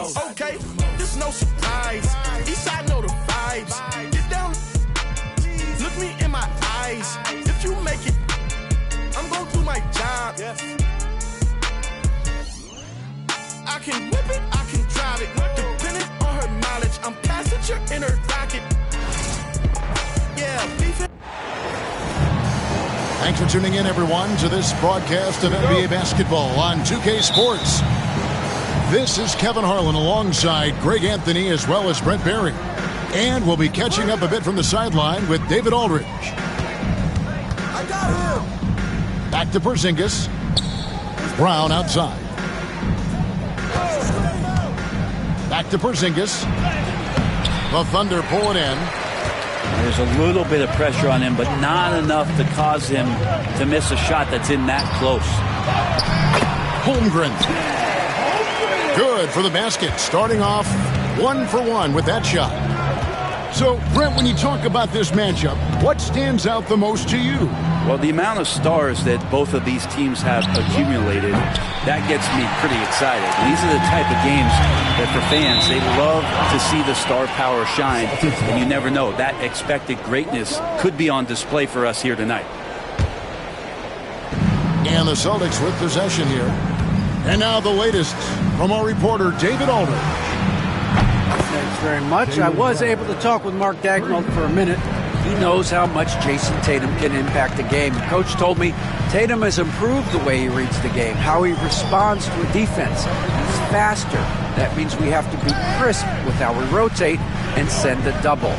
Okay, there's no surprise. Eastside know the vibes. Get down, look me in my eyes. If you make it, I'm gonna do my job. I can whip it, I can drive it. Depending on her knowledge, I'm passenger in her rocket. Yeah, beef it. Thanks for tuning in, everyone, to this broadcast of NBA basketball on 2K Sports. This is Kevin Harlan alongside Greg Anthony as well as Brent Barry. And we'll be catching up a bit from the sideline with David Aldridge. I got him. Back to Porzingis. Brown outside. Back to Porzingis. The Thunder pull it in. There's a little bit of pressure on him, but not enough to cause him to miss a shot that's in that close. Holmgren. Good for the basket. Starting off 1 for 1 with that shot. So, Brent, when you talk about this matchup, what stands out the most to you? Well, the amount of stars that both of these teams have accumulated, that gets me pretty excited. These are the type of games that for fans, they love to see the star power shine, and you never know. That expected greatness could be on display for us here tonight. And the Celtics with possession here. And now the latest from our reporter, David Aldridge. Thanks very much. I was able to talk with Mark Dagnall for a minute. He knows how much Jason Tatum can impact a game. Coach told me Tatum has improved the way he reads the game, how he responds to a defense. He's faster. That means we have to be crisp with how we rotate and send a double.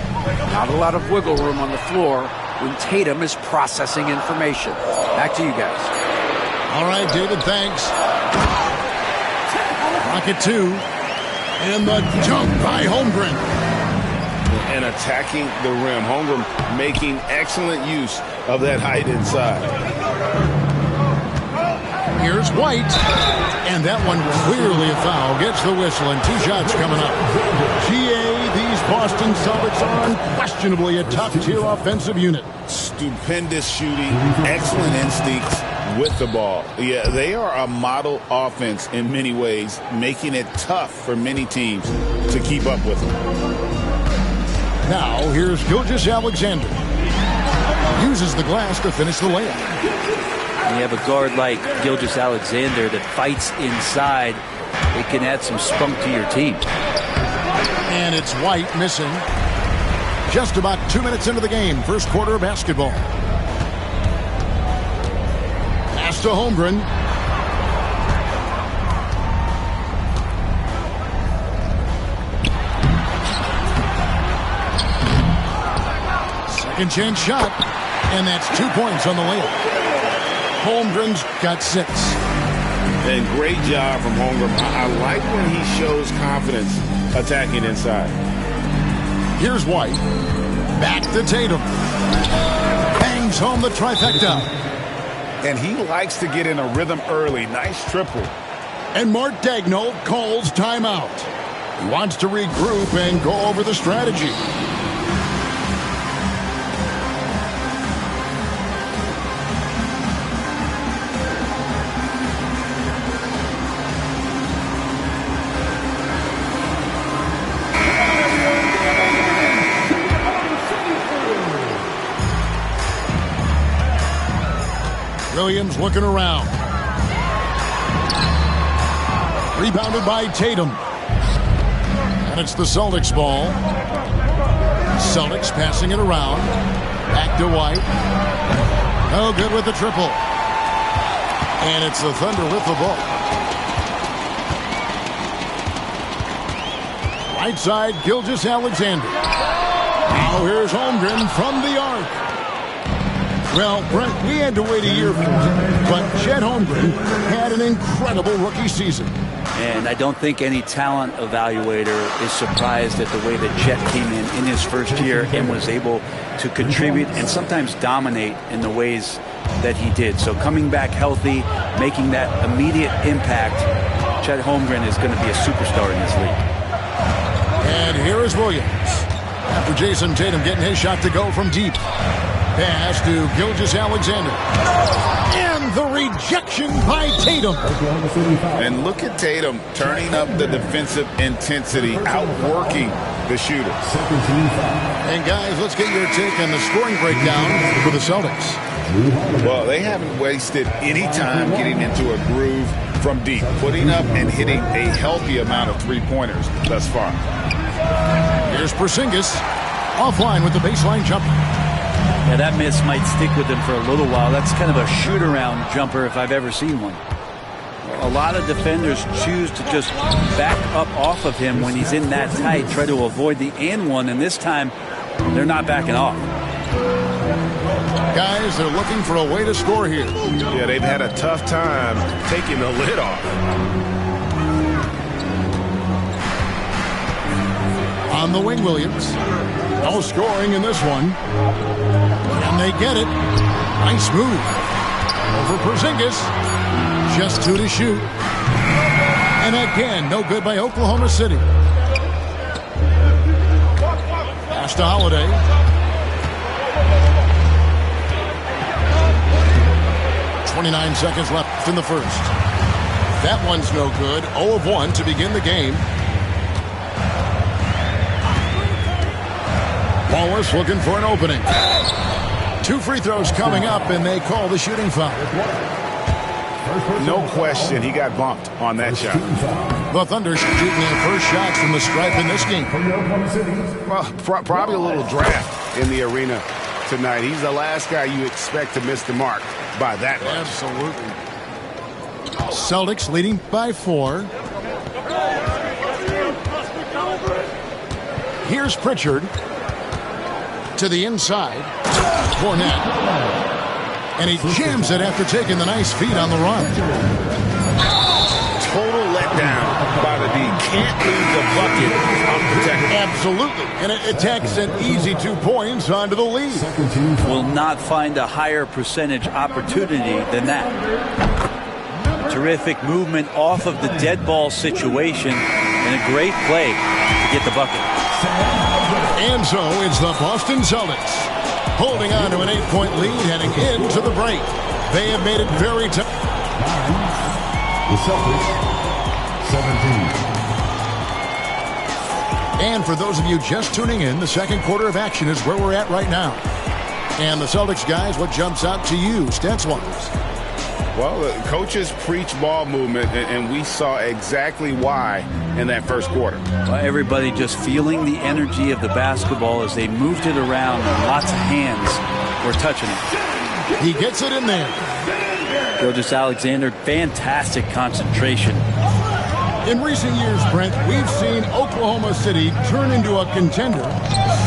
Not a lot of wiggle room on the floor when Tatum is processing information. Back to you guys. All right, David, thanks. Rocket 2. And the jump by Holmgren. And attacking the rim. Holmgren making excellent use of that height inside. Here's White. And that one clearly a foul. Gets the whistle and 2 shots coming up. GA, these Boston Celtics are unquestionably a top-tier offensive unit. Stupendous shooting, excellent instincts with the ball. Yeah, they are a model offense in many ways, making it tough for many teams to keep up with them. Now, here's Gilgeous-Alexander. Uses the glass to finish the layup. When you have a guard like Gilgeous-Alexander that fights inside, it can add some spunk to your team. And it's White missing. Just about 2 minutes into the game, first quarter of basketball. Pass to Holmgren. Second chance shot, and that's 2 points on the layup. Holmgren's got 6. And great job from Holmgren. I like when he shows confidence attacking inside. Here's White. Back to Tatum. Bangs home the trifecta. And he likes to get in a rhythm early. Nice triple. And Mark Dagnall calls timeout. He wants to regroup and go over the strategy. Williams looking around. Rebounded by Tatum. And it's the Celtics ball. Celtics passing it around. Back to White. No good with the triple. And it's the Thunder with the ball. Right side, Gilgeous-Alexander. Now here's Holmgren from the arc. Well, Brent, we had to wait a year for it, but Chet Holmgren had an incredible rookie season. And I don't think any talent evaluator is surprised at the way that Chet came in his first year and was able to contribute and sometimes dominate in the ways that he did. So coming back healthy, making that immediate impact, Chet Holmgren is going to be a superstar in this league. And here is Williams. After Jason Tatum getting his shot to go from deep. Pass to Gilgeous-Alexander. And the rejection by Tatum. And look at Tatum turning up the defensive intensity, outworking the shooter. And guys, let's get your take on the scoring breakdown for the Celtics. Well, they haven't wasted any time getting into a groove from deep, putting up and hitting a healthy amount of three-pointers thus far. Here's Porzingis, offline with the baseline jumper. Yeah, that miss might stick with him for a little while. That's kind of a shoot-around jumper if I've ever seen one. A lot of defenders choose to just back up off of him when he's in that tight, try to avoid the and one, and this time they're not backing off. Guys, they're looking for a way to score here. Yeah, they've had a tough time taking the lid off. On the wing, Williams. No scoring in this one. And they get it. Nice move. Over Porzingis. Just 2 to shoot. And again, no good by Oklahoma City. Pass to Holiday. .29 seconds left in the first. That one's no good. 0 of 1 to begin the game. Wallace looking for an opening. 2 free throws coming up, and they call the shooting foul. No question, he got bumped on that shot. The Thunder shooting their first shots from the stripe in this game. Well, probably a little draft in the arena tonight. He's the last guy you expect to miss the mark by that much. Absolutely. Celtics leading by 4. Here's Pritchard to the inside. Fournette. And he jams it after taking the nice feed on the run. Total letdown by the D. Can't leave the bucket unprotected. Absolutely. And it takes an easy 2 points onto the lead. Will not find a higher percentage opportunity than that. Terrific movement off of the dead ball situation and a great play to get the bucket. And so it's the Boston Celtics holding on to an 8-point lead heading into the break. They have made it very tough. The Celtics, 17. And for those of you just tuning in, the second quarter of action is where we're at right now. And the Celtics, guys, what jumps out to you, stats-wise? Well, the coaches preach ball movement, and we saw exactly why in that first quarter. Well, everybody just feeling the energy of the basketball as they moved it around, and lots of hands were touching it. He gets it in there. Gilgeous-Alexander, fantastic concentration. In recent years, Brent, we've seen Oklahoma City turn into a contender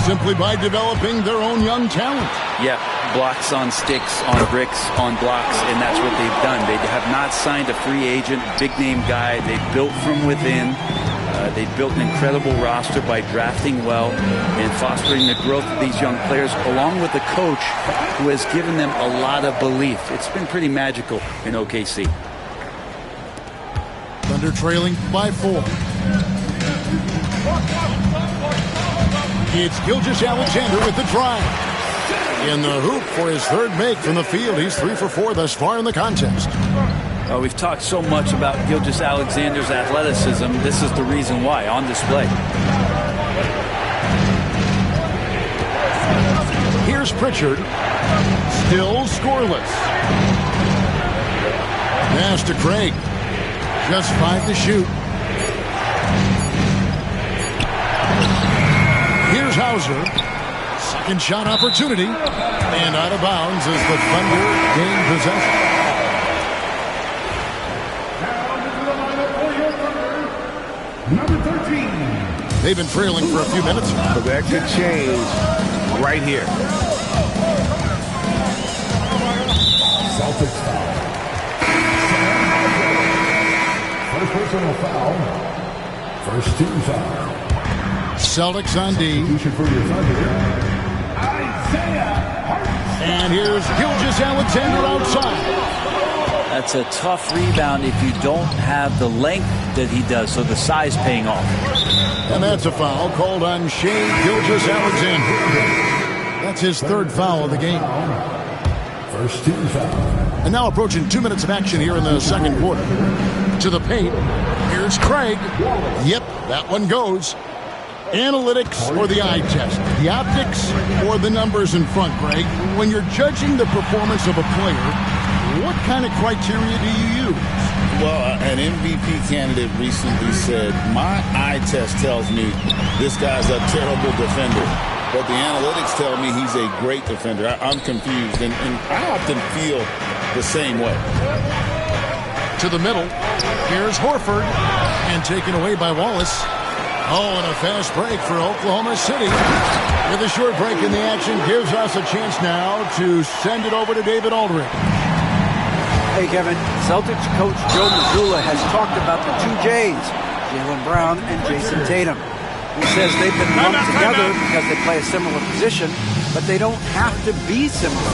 simply by developing their own young talent. Yeah, blocks on sticks, on bricks, on blocks, and that's what they've done. They have not signed a free agent, big-name guy. They've built from within. They've built an incredible roster by drafting well and fostering the growth of these young players, along with a coach who has given them a lot of belief. It's been pretty magical in OKC. Thunder trailing by 4. It's Gilgeous-Alexander with the drive. In the hoop for his third make from the field. He's 3 for 4 thus far in the contest. We've talked so much about Gilgeous-Alexander's athleticism. This is the reason why, on display. Here's Pritchard. Still scoreless. Pass to Craig. Just 5 to shoot. Here's Hauser. Second shot opportunity. And out of bounds as the Thunder gain possession. Number 13. They've been trailing for a few minutes. But that could change right here. Celtics foul. First personal foul. First team foul. Celtics on D. For your Thunder, Isaiah. And here's Gilgeous-Alexander outside. That's a tough rebound if you don't have the length that he does, so the size paying off. And that's a foul called on Shai Gilgeous-Alexander. That's his third foul of the game. First team foul. And now approaching 2 minutes of action here in the second quarter. To the paint. Here's Craig. Yep, that one goes. Analytics or the eye test? The optics or the numbers in front, Greg? When you're judging the performance of a player, what kind of criteria do you use? Well, an MVP candidate recently said, my eye test tells me this guy's a terrible defender, but the analytics tell me he's a great defender. I'm confused, and I often feel the same way. To the middle. Here's Horford. And taken away by Wallace. Oh, and a fast break for Oklahoma City. With a short break in the action, gives us a chance now to send it over to David Aldridge. Hey, Kevin. Celtics coach Joe Mazzulla has talked about the two J's, Jaylen Brown and Jason Tatum. He says they've been lumped together because they play a similar position, but they don't have to be similar.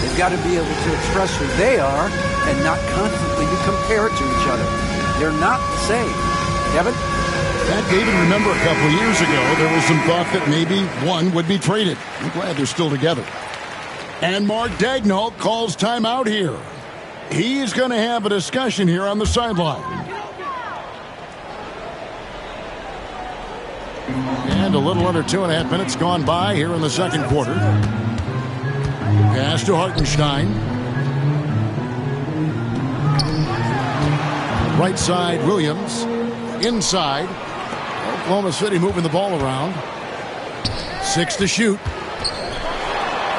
They've got to be able to express who they are and not constantly be compared to each other. They're not the same. Kevin? That, David, remember a couple of years ago, there was some thought that maybe one would be traded. I'm glad they're still together. And Mark Daigneault calls timeout here. He's going to have a discussion here on the sideline. And a little under 2.5 minutes gone by here in the second quarter. Pass to Hartenstein. Right side, Williams. Inside. Oklahoma City moving the ball around. 6 to shoot.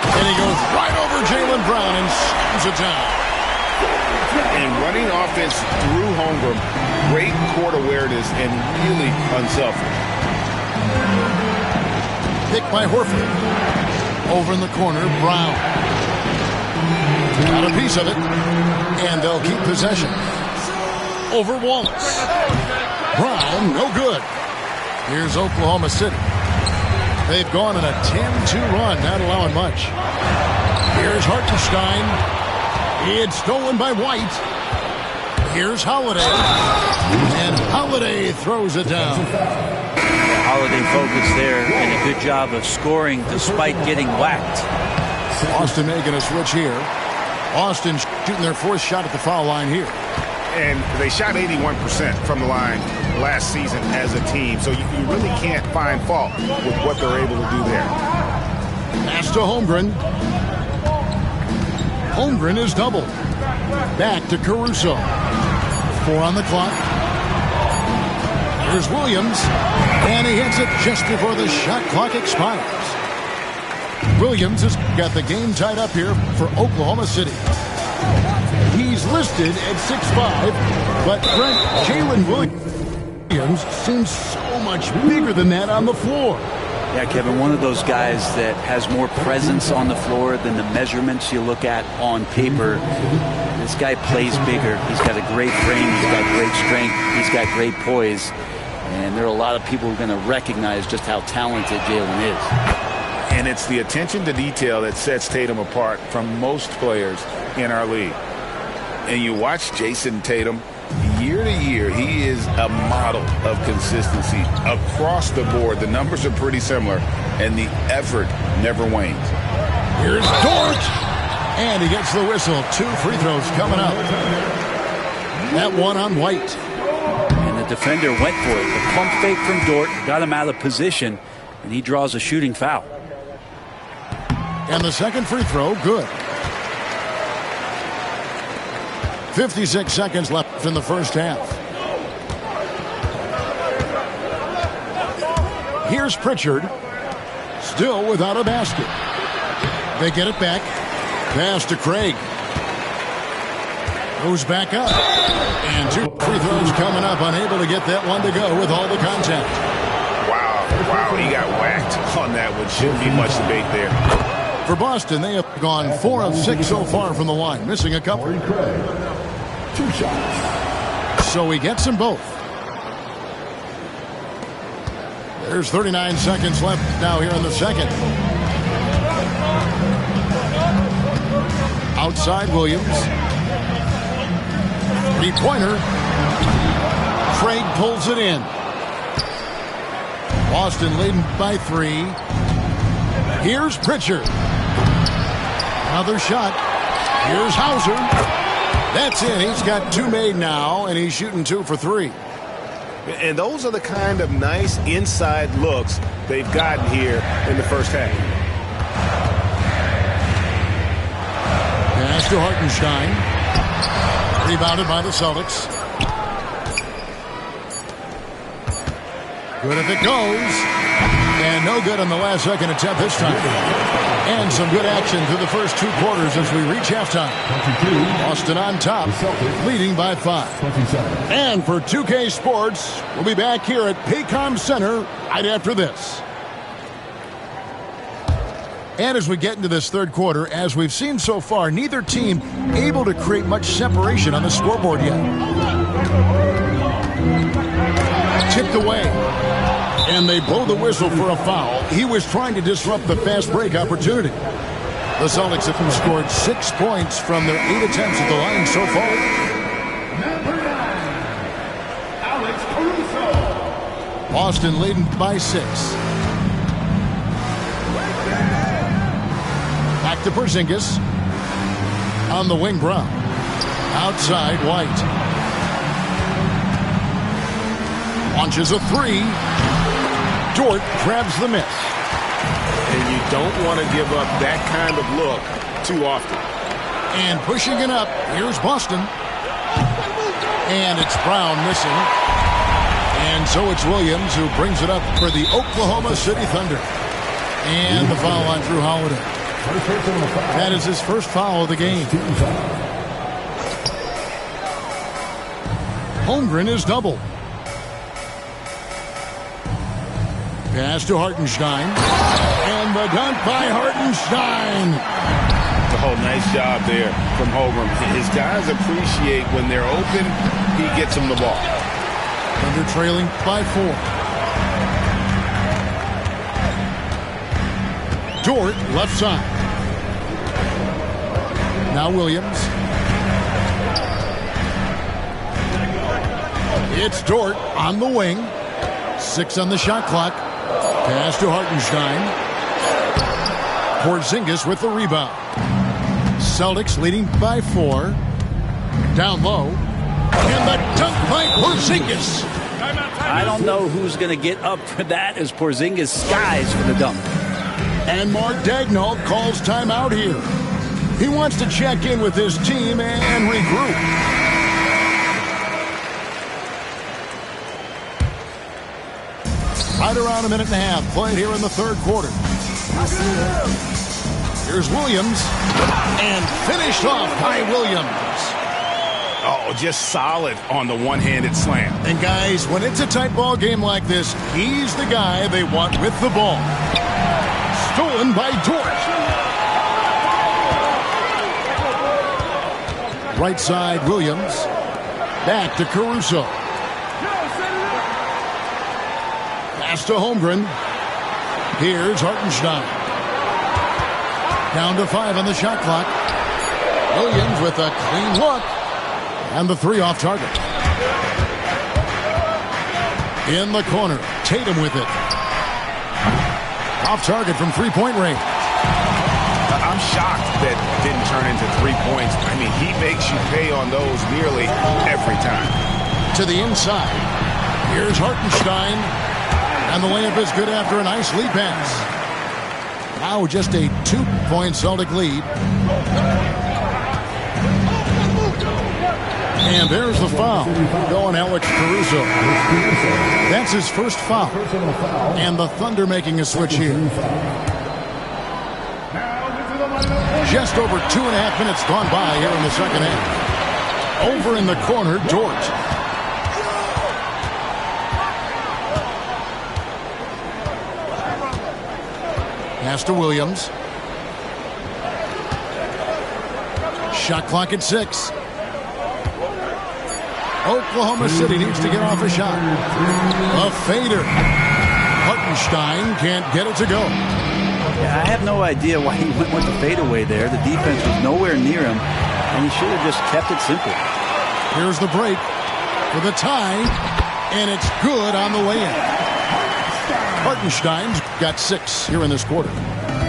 And he goes right over Jaylen Brown and slams it down. And running offense through Holmgren, great court awareness and really unselfish. Picked by Horford. Over in the corner, Brown. Got a piece of it. And they'll keep possession. Over Wallace. Brown, no good. Here's Oklahoma City. They've gone on a 10-2 run, not allowing much. Here's Hartenstein. It's stolen by White. Here's Holiday. And Holiday throws it down. Holiday focus there and a good job of scoring despite getting whacked. Austin making a switch here. Austin shooting their fourth shot at the foul line here. And they shot 81% from the line last season as a team. So you really can't find fault with what they're able to do there. Pass to Holmgren. Holmgren is doubled. Back to Caruso. 4 on the clock. Here's Williams. And he hits it just before the shot clock expires. Williams has got the game tied up here for Oklahoma City. He's listed at 6'5", but Jalen Williams seems so much bigger than that on the floor. Yeah, Kevin, one of those guys that has more presence on the floor than the measurements you look at on paper. This guy plays bigger. He's got a great frame. He's got great strength. He's got great poise. And there are a lot of people who are going to recognize just how talented Jalen is. And it's the attention to detail that sets Tatum apart from most players in our league. And you watch Jason Tatum, year to year, he is a model of consistency across the board. The numbers are pretty similar, and the effort never wanes. Here's Dort, and he gets the whistle. 2 free throws coming up. That one on White. And the defender went for it. The pump fake from Dort got him out of position, and he draws a shooting foul. And the second free throw, good. 56 seconds left in the first half. Here's Pritchard. Still without a basket. They get it back. Pass to Craig. Goes back up. And 2 free throws coming up. Unable to get that one to go with all the contact. Wow, he got whacked on that one. Shouldn't be much debate there. For Boston, they have gone 4 of 6 so far from the line, missing a couple. 2 shots. So he gets them both. There's 39 seconds left now here in the second. Outside Williams. 3-pointer. Craig pulls it in. Boston leading by 3. Here's Pritchard. Another shot. Here's Hauser. That's it. He's got 2 made now, and he's shooting 2 for 3. And those are the kind of nice inside looks they've gotten here in the first half. Pass to Hartenstein. Rebounded by the Celtics. Good if it goes. And no good on the last second attempt this time. And some good action through the first 2 quarters as we reach halftime. Boston on top, leading by 5. And for 2K Sports, we'll be back here at Paycom Center right after this. And as we get into this third quarter, as we've seen so far, neither team able to create much separation on the scoreboard yet. Tipped away. And they blow the whistle for a foul. He was trying to disrupt the fast break opportunity. The Celtics have scored 6 points from their 8 attempts at the line so far. Boston leading by 6. Back to Porzingis. On the wing, Brown. Outside, White. Launches a 3. Dort grabs the miss. And you don't want to give up that kind of look too often. And pushing it up, here's Boston. And it's Brown missing. And so it's Williams who brings it up for the Oklahoma City Thunder. And the foul on Drew Holiday. That is his first foul of the game. Holmgren is doubled. Pass to Hartenstein. And the dunk by Hartenstein. Oh, nice job there from Holmgren. His guys appreciate when they're open, he gets them the ball. Thunder trailing by 4. Dort, left side. Now Williams. It's Dort on the wing. 6 on the shot clock. Pass to Hartenstein. Porzingis with the rebound. Celtics leading by 4. Down low. And the dunk by Porzingis. I don't know who's going to get up for that as Porzingis skies for the dunk. And Mark Daigneault calls timeout here. He wants to check in with his team and regroup. Right around a minute and a half played here in the third quarter. Here's Williams. And finished off by Williams. Oh, just solid on the one-handed slam. And guys, when it's a tight ball game like this, he's the guy they want with the ball. Stolen by Dort. Right side, Williams. Back to Caruso. Pass to Holmgren. Here's Hartenstein. Down to 5 on the shot clock. Williams with a clean look. And the 3 off target. In the corner. Tatum with it. Off target from three-point range. I'm shocked that didn't turn into 3 points. I mean, he makes you pay on those nearly every time. To the inside. Here's Hartenstein. And the layup is good after a nice lead pass. Now just a 2-point Celtic lead. And there's the foul. Going Alex Caruso. That's his first foul. And the Thunder making a switch here. Just over 2.5 minutes gone by here in the second half. Over in the corner, Dort. Pass to Williams. Shot clock at 6. Oklahoma City needs to get off a shot. A fader. Hartenstein can't get it to go. Yeah, I have no idea why he went with the fadeaway there. The defense was nowhere near him, and he should have just kept it simple. Here's the break for the tie, and it's good on the way in. Hartenstein's got 6 here in this quarter.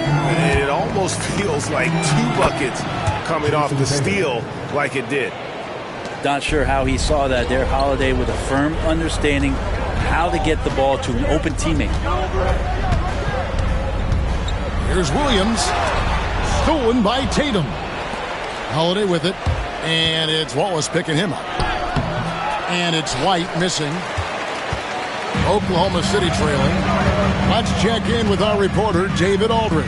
And it almost feels like 2 buckets coming off the steal like it did. Not sure how he saw that there. Holiday with a firm understanding how to get the ball to an open teammate. Here's Williams. Stolen by Tatum. Holiday with it. And it's Wallace picking him up. And it's White missing. Oklahoma City trailing. Let's check in with our reporter, David Aldridge.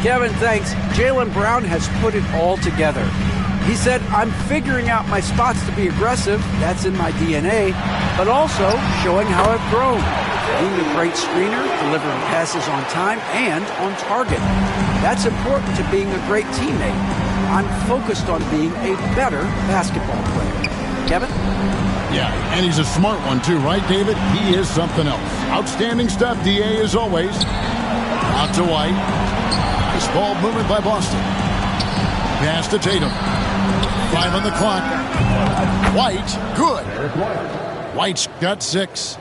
Kevin, thanks. Jaylen Brown has put it all together. He said, I'm figuring out my spots to be aggressive. That's in my DNA. But also showing how I've grown. Being a great screener, delivering passes on time and on target. That's important to being a great teammate. I'm focused on being a better basketball player. Kevin? Yeah, and he's a smart one too, right, David? He is something else. Outstanding stuff, DA, as always. Out to White. Nice ball movement by Boston. Pass to Tatum. 5 on the clock. White, good. White's got 6.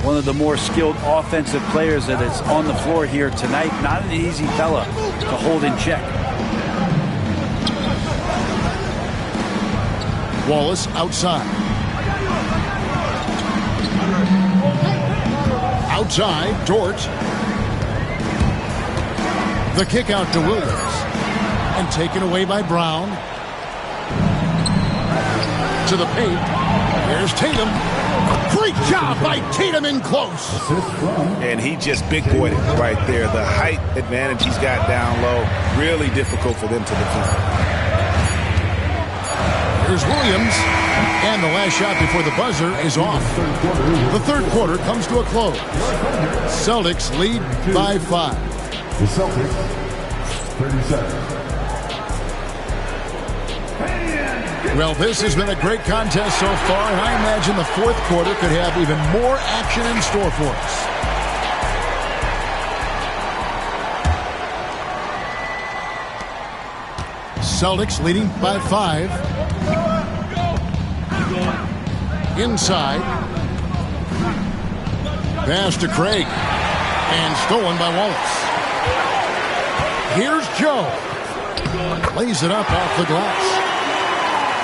One of the more skilled offensive players that is on the floor here tonight. Not an easy fella to hold in check. Wallace outside. Outside, Dort. The kick out to Williams. And taken away by Brown. To the paint. Here's Tatum. Great job by Tatum in close. And he just big boyed it right there. The height advantage he's got down low. Really difficult for them to defend. Here's Williams. And the last shot before the buzzer is off. The third quarter comes to a close. Celtics lead by 5. The Celtics, 37. Well, this has been a great contest so far, and I imagine the fourth quarter could have even more action in store for us. Celtics leading by 5. Inside. Pass to Craig. And stolen by Wallace. Here's Joe. Lays it up off the glass.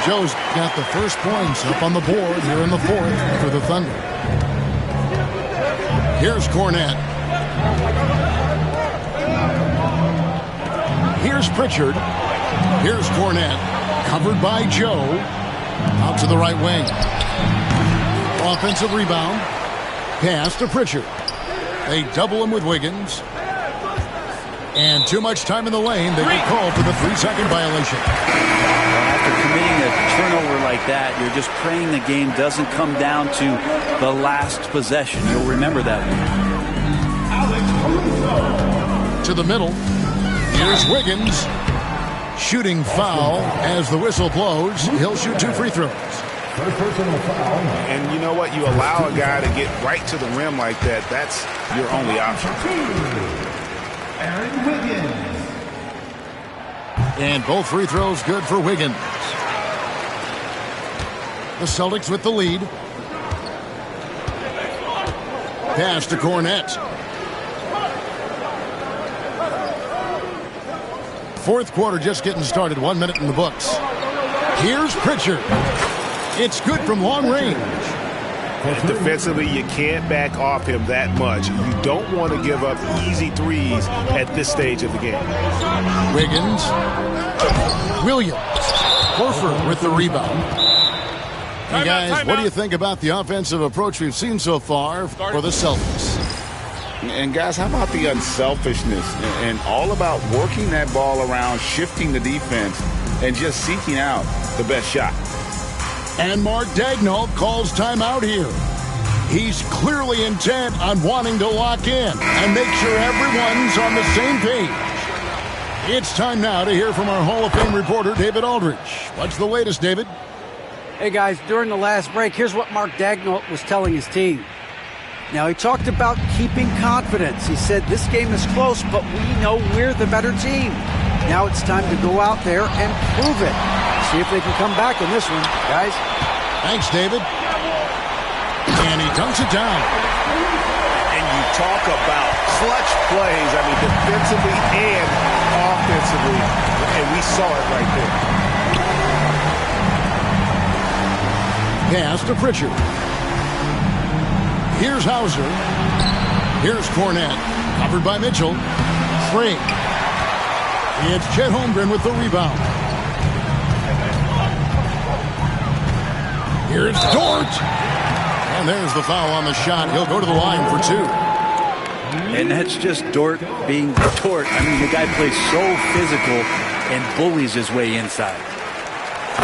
Joe's got the first points up on the board here in the fourth for the Thunder. Here's Cornette. Here's Pritchard. Here's Cornette. Covered by Joe. Out to the right wing. Offensive rebound. Pass to Pritchard. They double him with Wiggins. And too much time in the lane. They get called for the 3-second violation. After committing a turnover like that, you're just praying the game doesn't come down to the last possession. You'll remember that one. To the middle. Here's Wiggins. Shooting foul as the whistle blows. He'll shoot 2 free throws. First personal foul. And you know what? You allow a guy to get right to the rim like that. That's your only option. Aaron Wiggins. And both free throws good for Wiggins. The Celtics with the lead. Pass to Cornette. Fourth quarter just getting started. 1 minute in the books. Here's Pritchard. It's good from long range. Defensively, you can't back off him that much. You don't want to give up easy threes at this stage of the game. Wiggins. Williams. Horford with the rebound. Hey guys, what do you think about the offensive approach we've seen so far for the Celtics? And guys, how about the unselfishness and all about working that ball around, shifting the defense, and just seeking out the best shot? And Mark Daigneault calls timeout here. He's clearly intent on wanting to lock in and make sure everyone's on the same page. It's time now to hear from our Hall of Fame reporter, David Aldridge. What's the latest, David? Hey, guys, during the last break, here's what Mark Daigneault was telling his team. Now, he talked about keeping confidence. He said, this game is close, but we know we're the better team. Now it's time to go out there and prove it. See if they can come back in this one, guys. Thanks, David. And he dunks it down. And you Talk about clutch plays. I mean, defensively and offensively. And we saw it right there. Pass to Pritchard. Here's Hauser. Here's Cornette. Covered by Mitchell. Free. It's Chet Holmgren with the rebound. Here's Dort. And there's the foul on the shot. He'll go to the line for two. And that's just Dort being Dort. I mean, the guy plays so physical and bullies his way inside.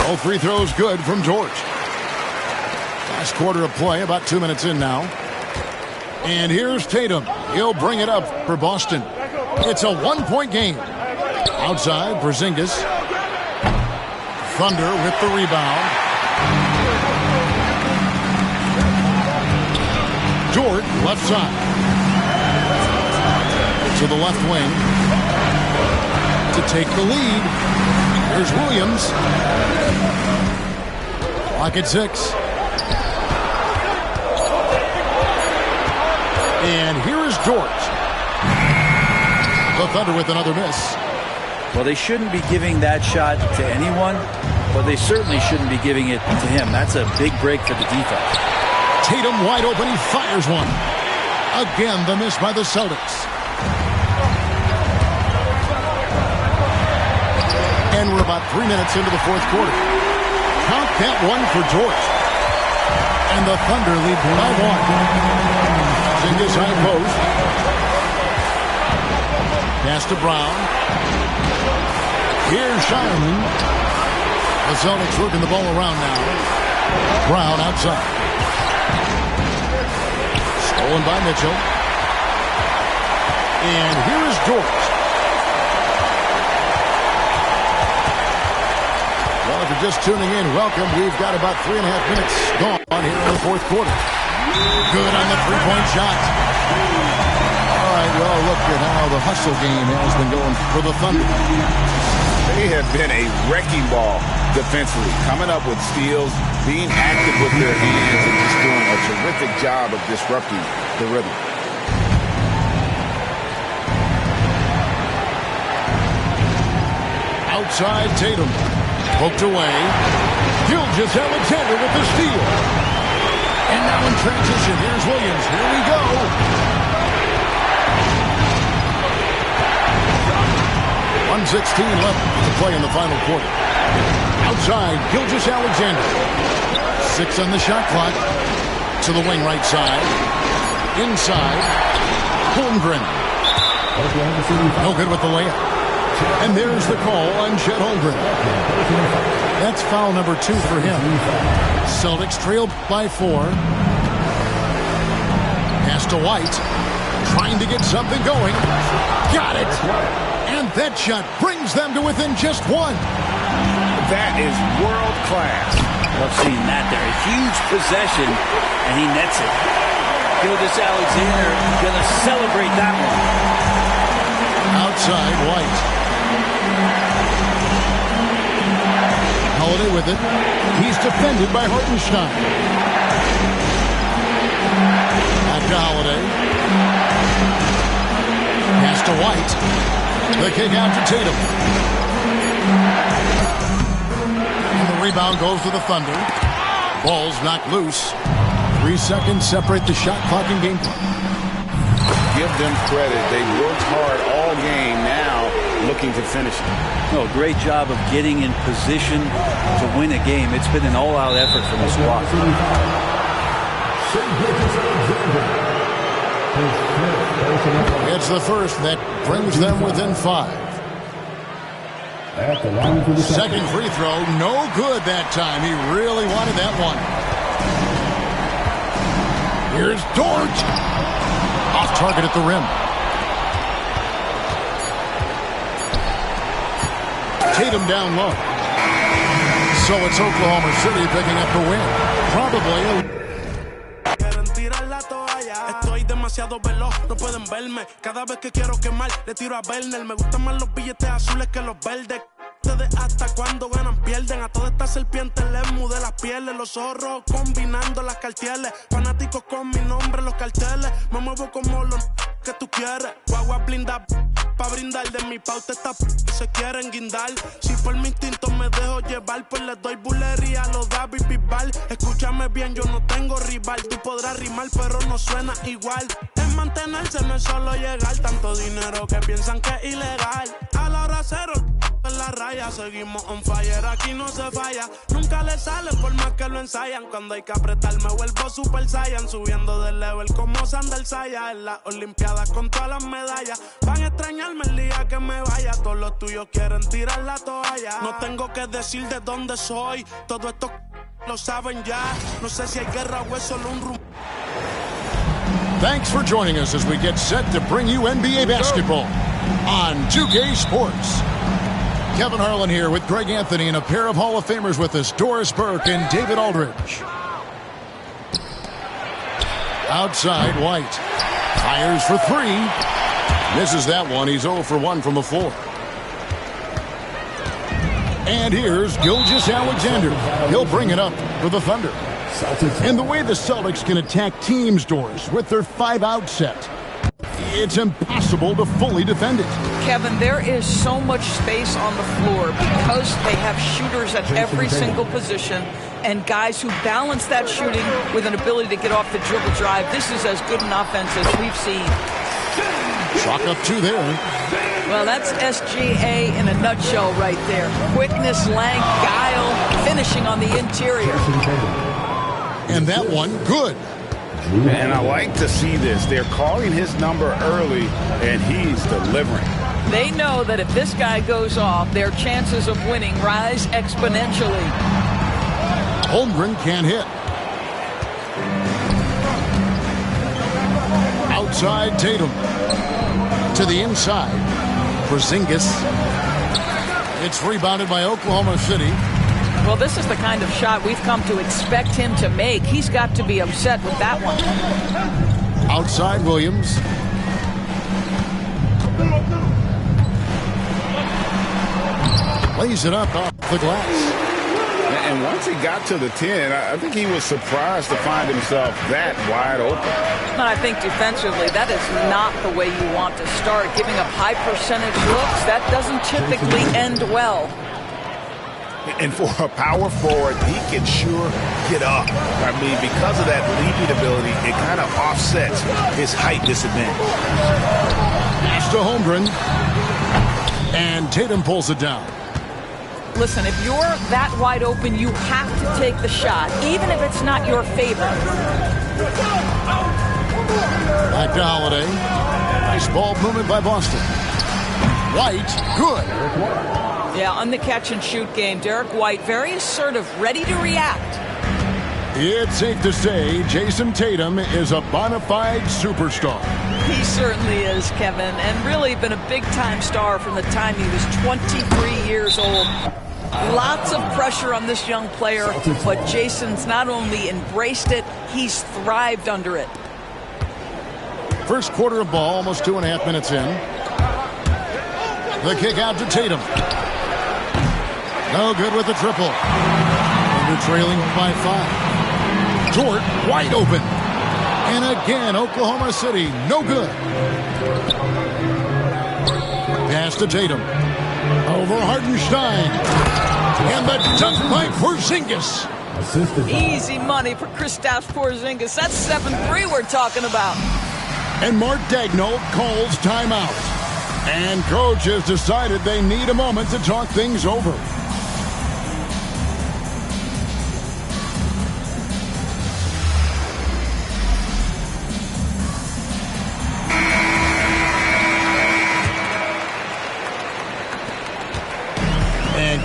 All free throws good from Dort. Last quarter of play, about 2 minutes in now. And here's Tatum. He'll bring it up for Boston. It's a one-point game. Outside, Porzingis. Thunder with the rebound. Dort, left side. To the left wing. To take the lead. Here's Williams. Clock at 6. And here is Dort. The Thunder with another miss. Well, they shouldn't be giving that shot to anyone, but they certainly shouldn't be giving it to him. That's a big break for the defense. Tatum wide open. He fires one. Again, the miss by the Celtics. And we're about 3 minutes into the fourth quarter. Count that one for Dort. And the Thunder lead by 1. Porzingis high post. Pass to Brown. Here's Shireman. The Celtics working the ball around now. Brown outside. Stolen by Mitchell. And here is Dort. Well, if you're just tuning in, welcome. We've got about 3.5 minutes gone here in the fourth quarter. Good on the three-point shot. All right, well, look at how the hustle game has been going for the Thunder. They have been a wrecking ball defensively, coming up with steals, being active with their hands, and just doing a terrific job of disrupting the rhythm. Outside, Tatum. Poked away. Gilgeous-Alexander with the steal. And now in transition, here's Williams. Here we go. .116 left to play in the final quarter. Outside, Gilgeous-Alexander. 6 on the shot clock. To the wing right side. Inside, Holmgren. No good with the layup. And there's the call on Chet Holmgren. That's foul number 2 for him. Celtics trailed by 4. Pass to White. Trying to get something going. Got it. And that shot brings them to within just 1. That is world class. Love seeing that there. A huge possession, and he nets it. Gilgeous-Alexander going to celebrate that one. Outside, White. Holiday with it. He's defended by Hartenstein. Back to Holiday. Pass to White. The kick out to Tatum. And the rebound goes to the Thunder. Ball's knocked loose. 3 seconds separate the shot clock and game clock. Give them credit. They worked hard all game, now looking to finish it. No, great job of getting in position to win a game. It's been an all-out effort from the squad. It's the first that brings them within 5. Second free throw, no good that time. He really wanted that one. Here's Dort. Off target at the rim. Tatum down low. So it's Oklahoma City picking up the win. Probably. Estoy demasiado veloz, no pueden verme. Cada vez que quiero quemar, le tiro a Werner. Me gustan más los billetes azules que los verdes. Ustedes hasta cuando ganan pierden. muerden. A todas estas serpientes les mudé las pieles. Los zorros combinando las carteles. Fanáticos con mi nombre en los carteles. Me muevo como los que tú quieres. Guagua blinda pa' brindar. De mi pauta esta se quieren guindar. Si por mi instinto me dejo llevar, pues les doy bulería a los David Bisbal. Escúchame bien, yo no tengo rival. Tú podrás rimar, pero no suena igual. Es mantenerse, no es solo llegar. Tanto dinero que piensan que es ilegal. A la hora cero, en la raya. Seguimos on fire, aquí no se falla. Nunca le sale por más que lo ensayan. Cuando hay que apretar me vuelvo super saiyan. Subiendo de level como Sandal Saya. En las olimpiadas con todas las medallas. Van a extrañarme el día que me vaya. Todos los tuyos quieren tirar la toalla. No tengo que decir de dónde soy. Todo esto lo saben ya. No sé si hay guerra o es solo un rumor. Thanks for joining us as we get set to bring you NBA basketball on 2K Sports. Kevin Harlan here with Greg Anthony and a pair of Hall of Famers with us, Doris Burke and David Aldridge. Outside, White. Fires for three. Misses that one. He's 0 for 1 from the floor. And here's Gilgeous-Alexander. He'll bring it up for the Thunder. And the way the Celtics can attack teams, Doris, with their 5-out set, it's impossible to fully defend it. Kevin, there is so much space on the floor because they have shooters at every single position and guys who balance that shooting with an ability to get off the dribble drive. This is as good an offense as we've seen. Chalk up 2 there. Well, that's SGA in a nutshell right there. Quickness, length, guile, finishing on the interior. And that one, good. And I like to see this. They're calling his number early, and he's delivering. They know that if this guy goes off, their chances of winning rise exponentially. Holmgren can't hit. Outside Tatum. To the inside. Porzingis. It's rebounded by Oklahoma City. Well, this is the kind of shot we've come to expect him to make. He's got to be upset with that one. Outside Williams. Lays it up off the glass. And once he got to the 10, I think he was surprised to find himself that wide open. But I think defensively, that is not the way you want to start. Giving up high percentage looks, that doesn't typically end well. And for a power forward, he can sure get up. I mean, because of that leaping ability, it kind of offsets his height disadvantage. Pass to Holmgren. And Tatum pulls it down. Listen, if you're that wide open, you have to take the shot, even if it's not your favorite. Back to Holiday. Nice ball movement by Boston. White, good. Yeah, on the catch-and-shoot game, Derek White, very assertive, ready to react. It's safe to say Jason Tatum is a bona fide superstar. He certainly is, Kevin, and really been a big-time star from the time he was 23 years old. Lots of pressure on this young player, but Jason's not only embraced it, he's thrived under it. First quarter of ball, almost 2.5 minutes in. The kick out to Tatum. No good with the triple. Under trailing by 5. Dort wide open. And again, Oklahoma City, no good. Pass to Tatum. Over Hartenstein. And the dunk by Porzingis. Easy money for Kristaps Porzingis. That's 7-3 we're talking about. And Mark Daigneault calls timeout. And coach has decided they need a moment to talk things over.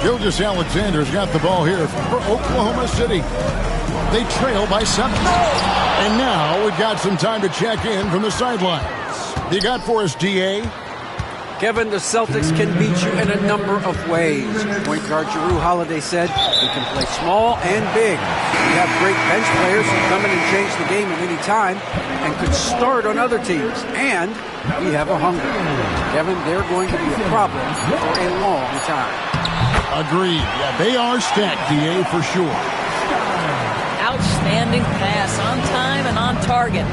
Gilgeous-Alexander's got the ball here for Oklahoma City. They trail by 7. And now we've got some time to check in from the sidelines. You got for us, DA? Kevin, the Celtics can beat you in a number of ways. Point guard Jrue Holiday said we can play small and big. We have great bench players who come in and change the game at any time and could start on other teams. And we have a hunger. Kevin, they're going to be a problem for a long time. Agreed. Yeah, they are stacked, DA, for sure. Outstanding pass, on time and on target.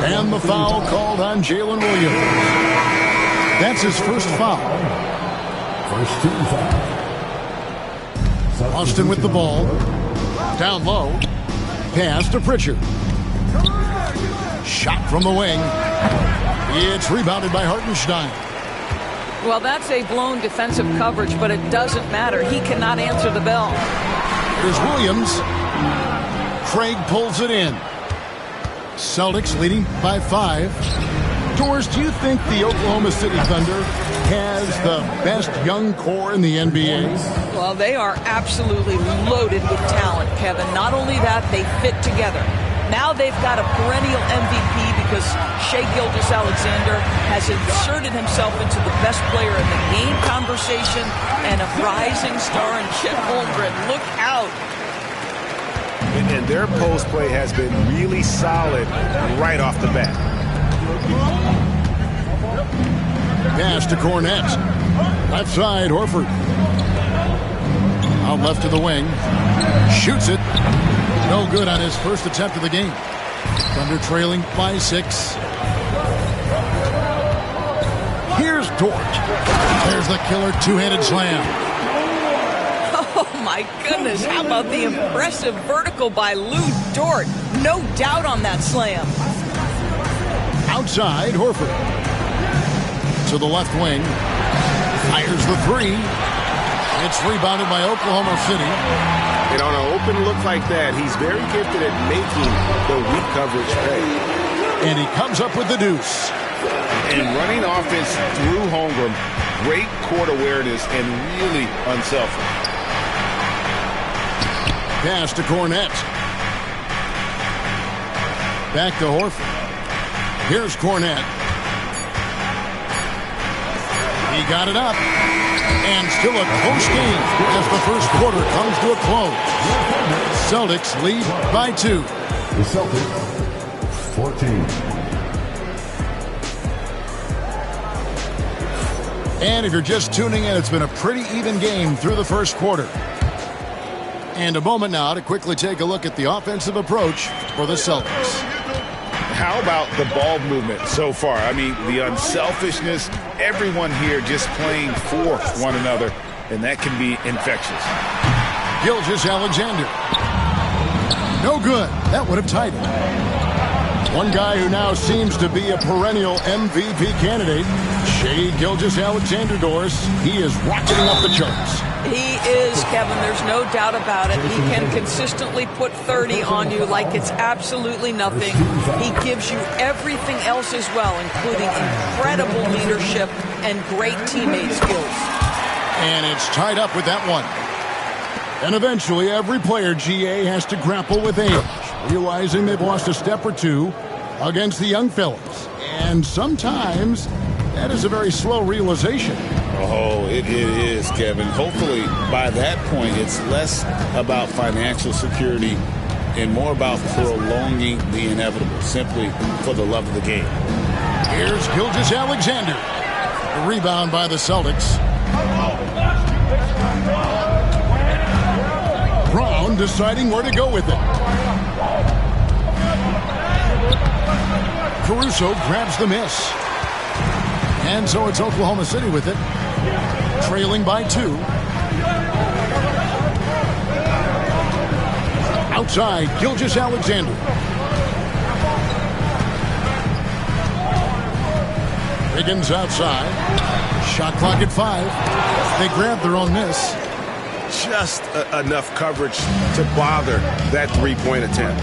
And the foul called on Jalen Williams. That's his first foul. First team foul. Austin with the ball. Down low. Pass to Pritchard. Shot from the wing. It's rebounded by Hartenstein. Well, that's a blown defensive coverage, but it doesn't matter. He cannot answer the bell. Here's Williams. Craig pulls it in. Celtics leading by 5. Doris, do you think the Oklahoma City Thunder has the best young core in the NBA? Well, they are absolutely loaded with talent, Kevin. Not only that, they fit together. Now they've got a perennial MVP because Shai Gilgeous-Alexander has inserted himself into the best player in the game conversation and a rising star in Chet Holmgren. Look out. And their post play has been really solid right off the bat. Pass to Cornette. Left side, Horford. Out left to the wing. Shoots it. No good on his first attempt of the game. Thunder trailing by 6. Here's Dort. There's the killer two-handed slam. Oh, my goodness. How about the impressive vertical by Lou Dort? No doubt on that slam. Outside, Horford. To the left wing. Fires the 3. It's rebounded by Oklahoma City. And on an open look like that, he's very gifted at making the weak coverage pay. And he comes up with the deuce. And running offense through Holmgren, great court awareness and really unselfish. Pass to Cornette. Back to Horford. Here's Cornette. He got it up. And still a close game as the first quarter comes to a close. Celtics lead by 2. The Celtics, 14. And if you're just tuning in, it's been a pretty even game through the first quarter. And a moment now to quickly take a look at the offensive approach for the Celtics. How about the ball movement so far? I mean, the unselfishness, everyone here just playing for one another, and that can be infectious. Gilgeous-Alexander. No good. That would have tied it. One guy who now seems to be a perennial MVP candidate, Shai Gilgeous-Alexander, Doris. He is rocketing up the charts. He is, Kevin. There's no doubt about it. He can consistently put 30 on you like it's absolutely nothing. He gives you everything else as well, including incredible leadership and great teammate skills. And it's tied up with that one. And eventually, every player, GA, has to grapple with age, realizing they've lost a step or two against the young fellas. And sometimes that is a very slow realization. Oh, it is, Kevin. Hopefully, by that point, it's less about financial security and more about prolonging the inevitable, simply for the love of the game. Here's Gilgeous-Alexander. The rebound by the Celtics. Brown deciding where to go with it. Caruso grabs the miss. And so it's Oklahoma City with it. Trailing by 2. Outside, Gilgeous-Alexander. Higgins outside. Shot clock at 5. They grab their own miss. Just enough coverage to bother that three-point attempt.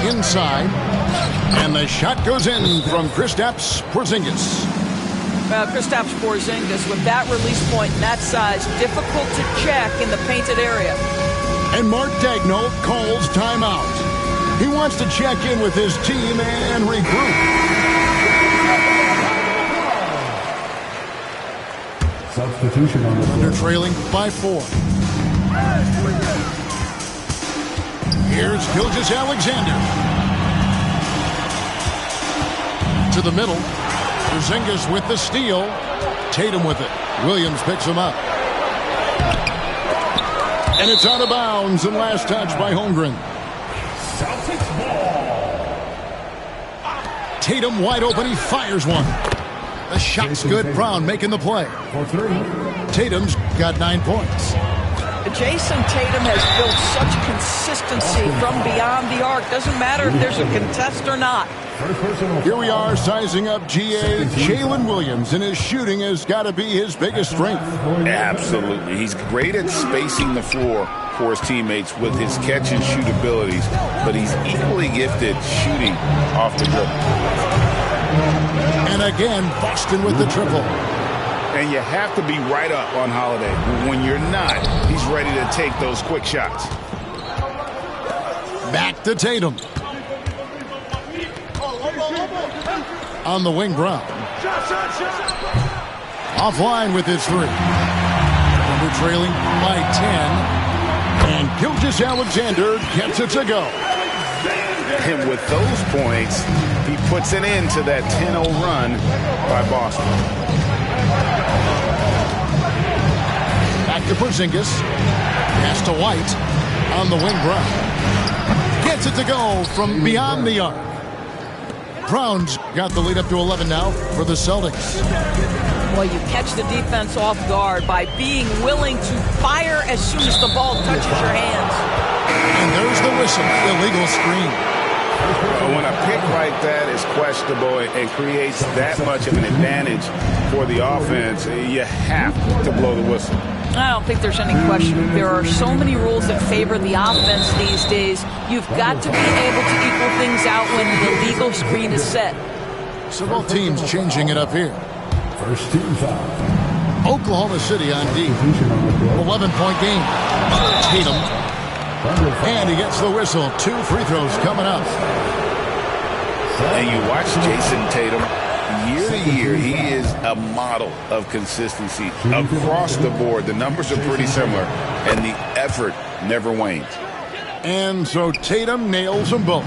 Inside. And the shot goes in from Kristaps Porzingis. Kristaps Porzingis, with that release point and that size, difficult to check in the painted area. And Mark Daigneault calls timeout. He wants to check in with his team and regroup. Substitution on the floor. They're trailing by 4. Here's Gilgeous-Alexander. To the middle. Porzingis with the steal. Tatum with it. Williams picks him up. And it's out of bounds and last touch by Holmgren. Celtics ball. Tatum wide open. He fires one. The shot's good. Brown making the play. For 3. Tatum's got 9 points. Jason Tatum has built such consistency from beyond the arc. Doesn't matter if there's a contest or not. Here we are sizing up GA. Jalen Williams, and his shooting has got to be his biggest strength. Absolutely. He's great at spacing the floor for his teammates with his catch and shoot abilities, but he's equally gifted shooting off the dribble. And again, Boston with the triple. And you have to be right up on Holiday. When you're not, he's ready to take those quick shots. Back to Tatum. On the wing, Brown. Offline with his 3. Under trailing by 10. And Gilgeous-Alexander gets it to go. And with those points, he puts an end to that 10-0 run by Boston. Back to Porzingis. Pass to White. On the wing, Brown. Gets it to go from beyond the arc. Brown's got the lead up to 11 now for the Celtics. Well, you catch the defense off guard by being willing to fire as soon as the ball touches your hands. And there's the whistle. Illegal screen. When a pick like that is questionable and creates that much of an advantage for the offense, you have to blow the whistle. I don't think there's any question. There are so many rules that favor the offense these days. You've got to be able to equal things out when the legal screen is set. So both teams changing it up here. First team foul. Oklahoma City on D. 11-point game. Tatum. And he gets the whistle. 2 free throws coming up. And you watch Jason Tatum. Year to year, he is a model of consistency across the board. The numbers are pretty similar, and the effort never wanes. And so Tatum nails them both.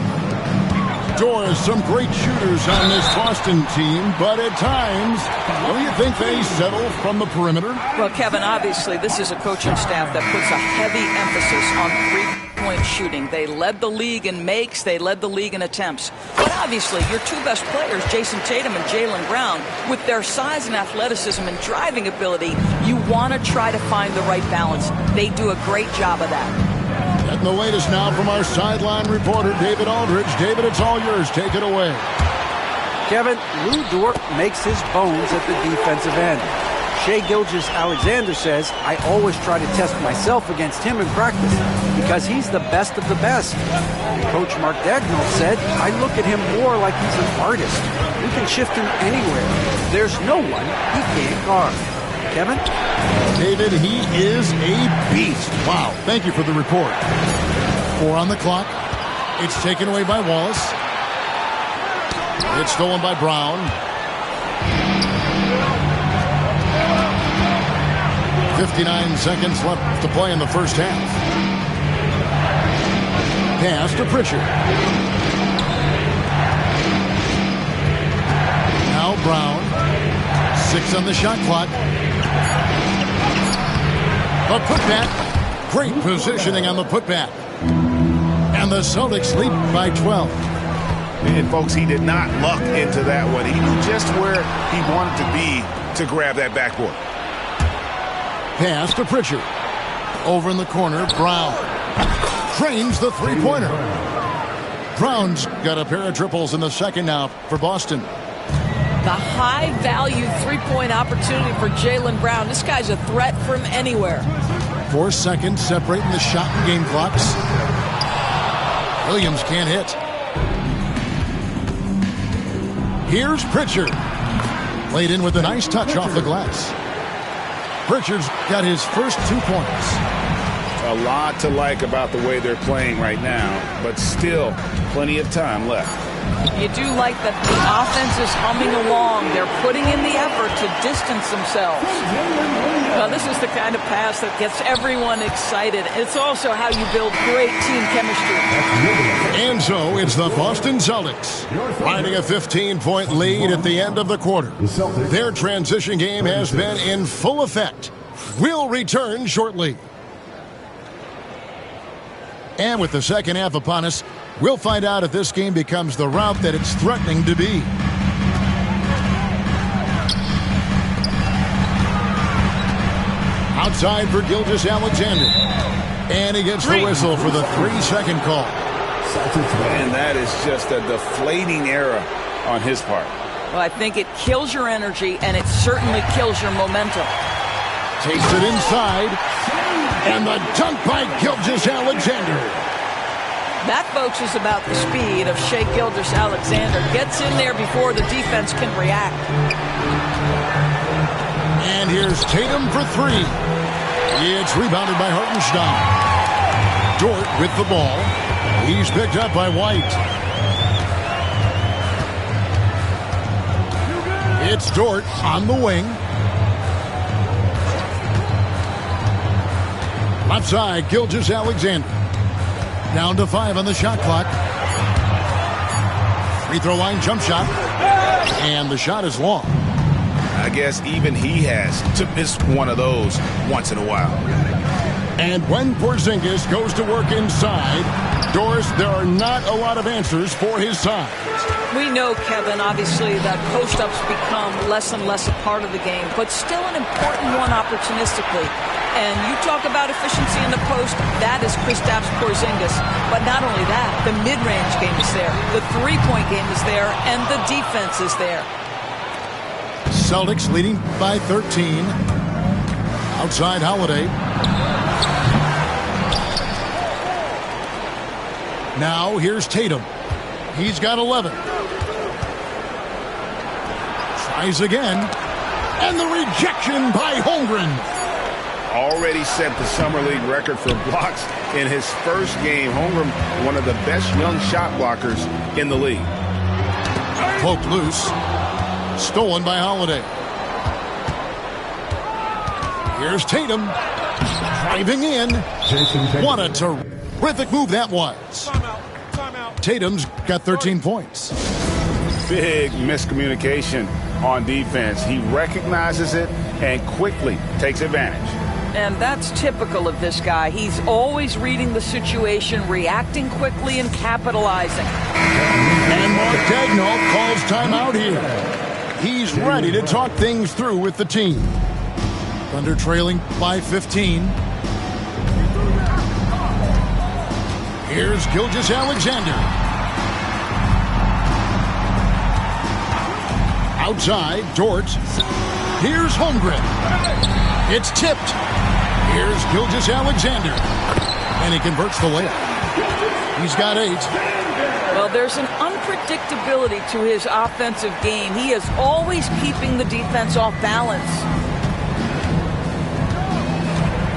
Doors, some great shooters on this Boston team, but at times, don't you think they settle from the perimeter? Well, Kevin, obviously, this is a coaching staff that puts a heavy emphasis on three-point shooting. They led the league in makes. They led the league in attempts. But obviously, your 2 best players, Jason Tatum and Jaylen Brown, with their size and athleticism and driving ability, you want to try to find the right balance. They do a great job of that. And the latest now from our sideline reporter, David Aldridge. David, it's all yours. Take it away. Kevin, Lou Dort makes his bones at the defensive end. Shai Gilgeous-Alexander says, I always try to test myself against him in practice because he's the best of the best. Coach Mark Daigneault said, I look at him more like he's an artist. We can shift him anywhere. There's no one he can't guard. Kevin? David, he is a beast. Wow. Thank you for the report. 4 on the clock. It's taken away by Wallace. It's stolen by Brown. 59 seconds left to play in the first half. Pass to Pritchard. Now Brown. 6 on the shot clock. The putback. Great positioning on the putback. And the Celtics lead by 12. And folks, he did not luck into that one. He knew just where he wanted to be to grab that backboard. Pass to Pritchard. Over in the corner, Brown. Trains the three-pointer. Brown's got a pair of triples in the second now for Boston. The high-value three-point opportunity for Jaylen Brown. This guy's a threat from anywhere. 4 seconds separating the shot and game clocks. Williams can't hit. Here's Pritchard. Laid in with a nice touch off the glass. Pritchard's got his first 2 points. A lot to like about the way they're playing right now, but still plenty of time left. You do like that the offense is humming along. They're putting in the effort to distance themselves. Well, this is the kind of pass that gets everyone excited. It's also how you build great team chemistry. And so it's the Boston Celtics riding a 15-point lead at the end of the quarter. Their transition game has been in full effect. We'll return shortly. And with the second half upon us, we'll find out if this game becomes the rout that it's threatening to be. Outside for Gilgeous-Alexander. And he gets the whistle for the 3-second call. And that is just a deflating error on his part. Well, I think it kills your energy, and it certainly kills your momentum. Takes it inside. And the dunk by Gilgeous-Alexander. That, folks, is about the speed of Shai Gilgeous-Alexander. Gets in there before the defense can react. And here's Tatum for three. It's rebounded by YohanxD. Dort with the ball. He's picked up by White. It's Dort on the wing. Left side, Gilgeous-Alexander. Down to 5 on the shot clock. Free throw line jump shot. And the shot is long. I guess even he has to miss one of those once in a while. And when Porzingis goes to work inside, Doris, there are not a lot of answers for his size. We know, Kevin, obviously, that post-ups become less and less a part of the game, but still an important one opportunistically. And you talk about efficiency in the post, that is Kristaps Porzingis. But not only that, the mid-range game is there, the three-point game is there, and the defense is there. Celtics leading by 13. Outside Holiday. Now here's Tatum. He's got 11. Tries again. And the rejection by Holmgren. Already set the Summer League record for blocks in his first game. Holmgren, one of the best young shot blockers in the league. Poked loose. Stolen by Holiday. Here's Tatum. Driving in. What a terrific move that was. Tatum's got 13 points. Big miscommunication on defense. He recognizes it and quickly takes advantage. And that's typical of this guy. He's always reading the situation, reacting quickly, and capitalizing. And Mark Daigneault calls timeout here. He's ready to talk things through with the team. Thunder trailing by 15. Here's Gilgeous-Alexander. Outside, Dort. Here's Holmgren. It's tipped. Here's Gilgeous-Alexander. And he converts the layup. He's got 8. Well, there's an unpredictability to his offensive game. He is always keeping the defense off balance.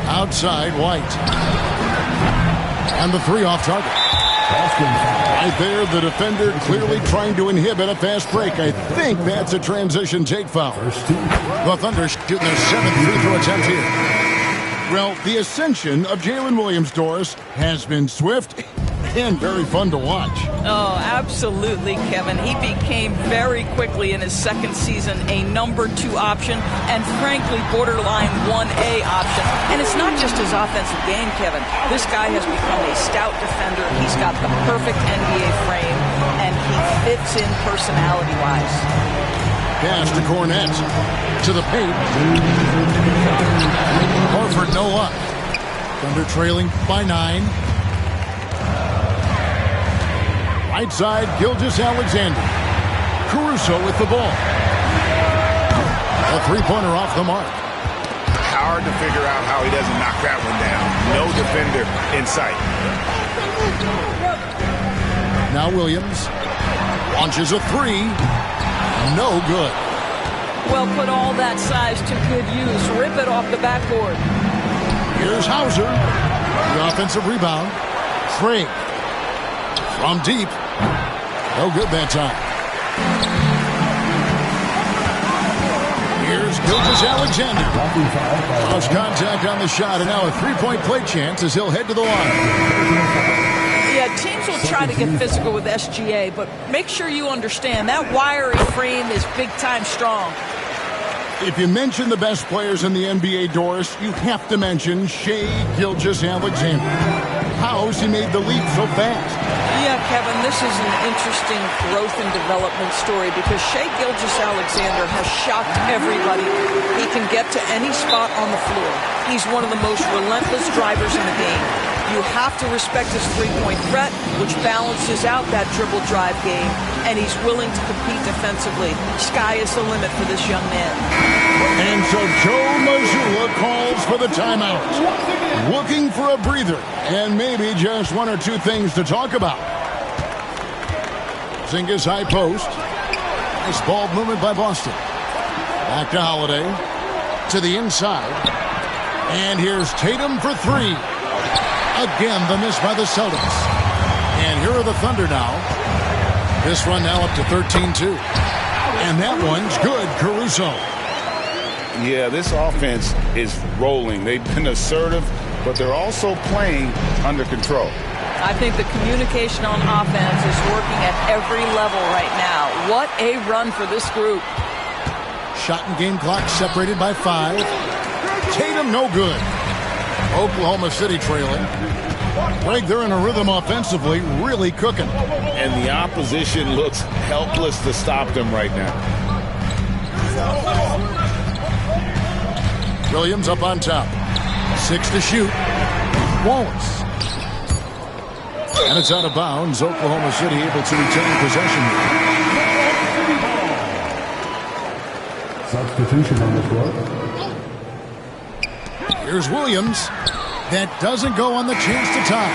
Outside, White. And the 3 off target. Right there, the defender clearly trying to inhibit a fast break. I think that's a transition take foul. The Thunder shooting their 7th free throw attempt here. Well, the ascension of Jalen Williams, Doris, has been swift and very fun to watch. Oh, absolutely, Kevin. He became very quickly in his second season a number 2 option and, frankly, borderline 1A option. And it's not just his offensive game, Kevin. This guy has become a stout defender. He's got the perfect NBA frame, and he fits in personality-wise. Pass to Cornette. To the paint. Horford, no luck. Thunder trailing by 9. Right side, Gilgeous-Alexander. Caruso with the ball. A three-pointer off the mark. Hard to figure out how he doesn't knock that one down. No defender in sight. Now Williams launches a 3. No good. Well, put all that size to good use. Rip it off the backboard. Here's Hauser. The offensive rebound. Trey. From deep. No good that time. Here's Gilgeous-Alexander. Lost contact on the shot, and now a three-point play chance as he'll head to the line. Yeah, teams will try to get physical with SGA, but make sure you understand that wiry frame is big-time strong. If you mention the best players in the NBA, Doris, you have to mention Shai Gilgeous-Alexander. How's he made the leap so fast? Yeah, Kevin, this is an interesting growth and development story because Shai Gilgeous-Alexander has shocked everybody. He can get to any spot on the floor. He's one of the most relentless drivers in the game. You have to respect his three-point threat, which balances out that dribble drive game, and he's willing to compete defensively. Sky is the limit for this young man. And so Joe Mazzulla calls for the timeout. Looking for a breather and maybe just one or two things to talk about. Zingas high post. Nice ball movement by Boston. Back to Holiday. To the inside. And here's Tatum for three. Again, the miss by the Celtics. And here are the Thunder now. This run now up to 13-2. And that one's good, Caruso. Yeah, this offense is rolling. They've been assertive, but they're also playing under control. I think the communication on offense is working at every level right now. What a run for this group. Shot and game clock separated by 5. Tatum no good. Oklahoma City trailing. Greg, they're in a rhythm offensively, really cooking. And the opposition looks helpless to stop them right now. Williams up on top. 6 to shoot. Wallace. And it's out of bounds. Oklahoma City able to retain possession. Substitution on the floor. Here's Williams. That doesn't go on the chance to tie.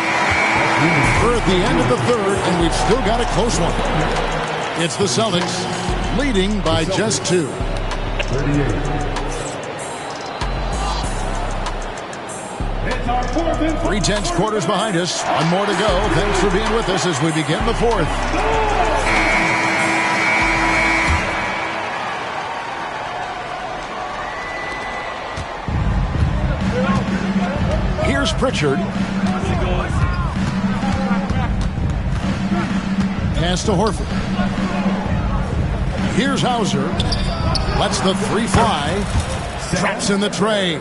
We're at the end of the third, and we've still got a close one. It's the Celtics leading by just 2. 38. 3/10 quarters behind us. One more to go. Thanks for being with us as we begin the fourth. Here's Pritchard. Pass to Horford. Here's Hauser. Lets the three fly. Traps in the tray.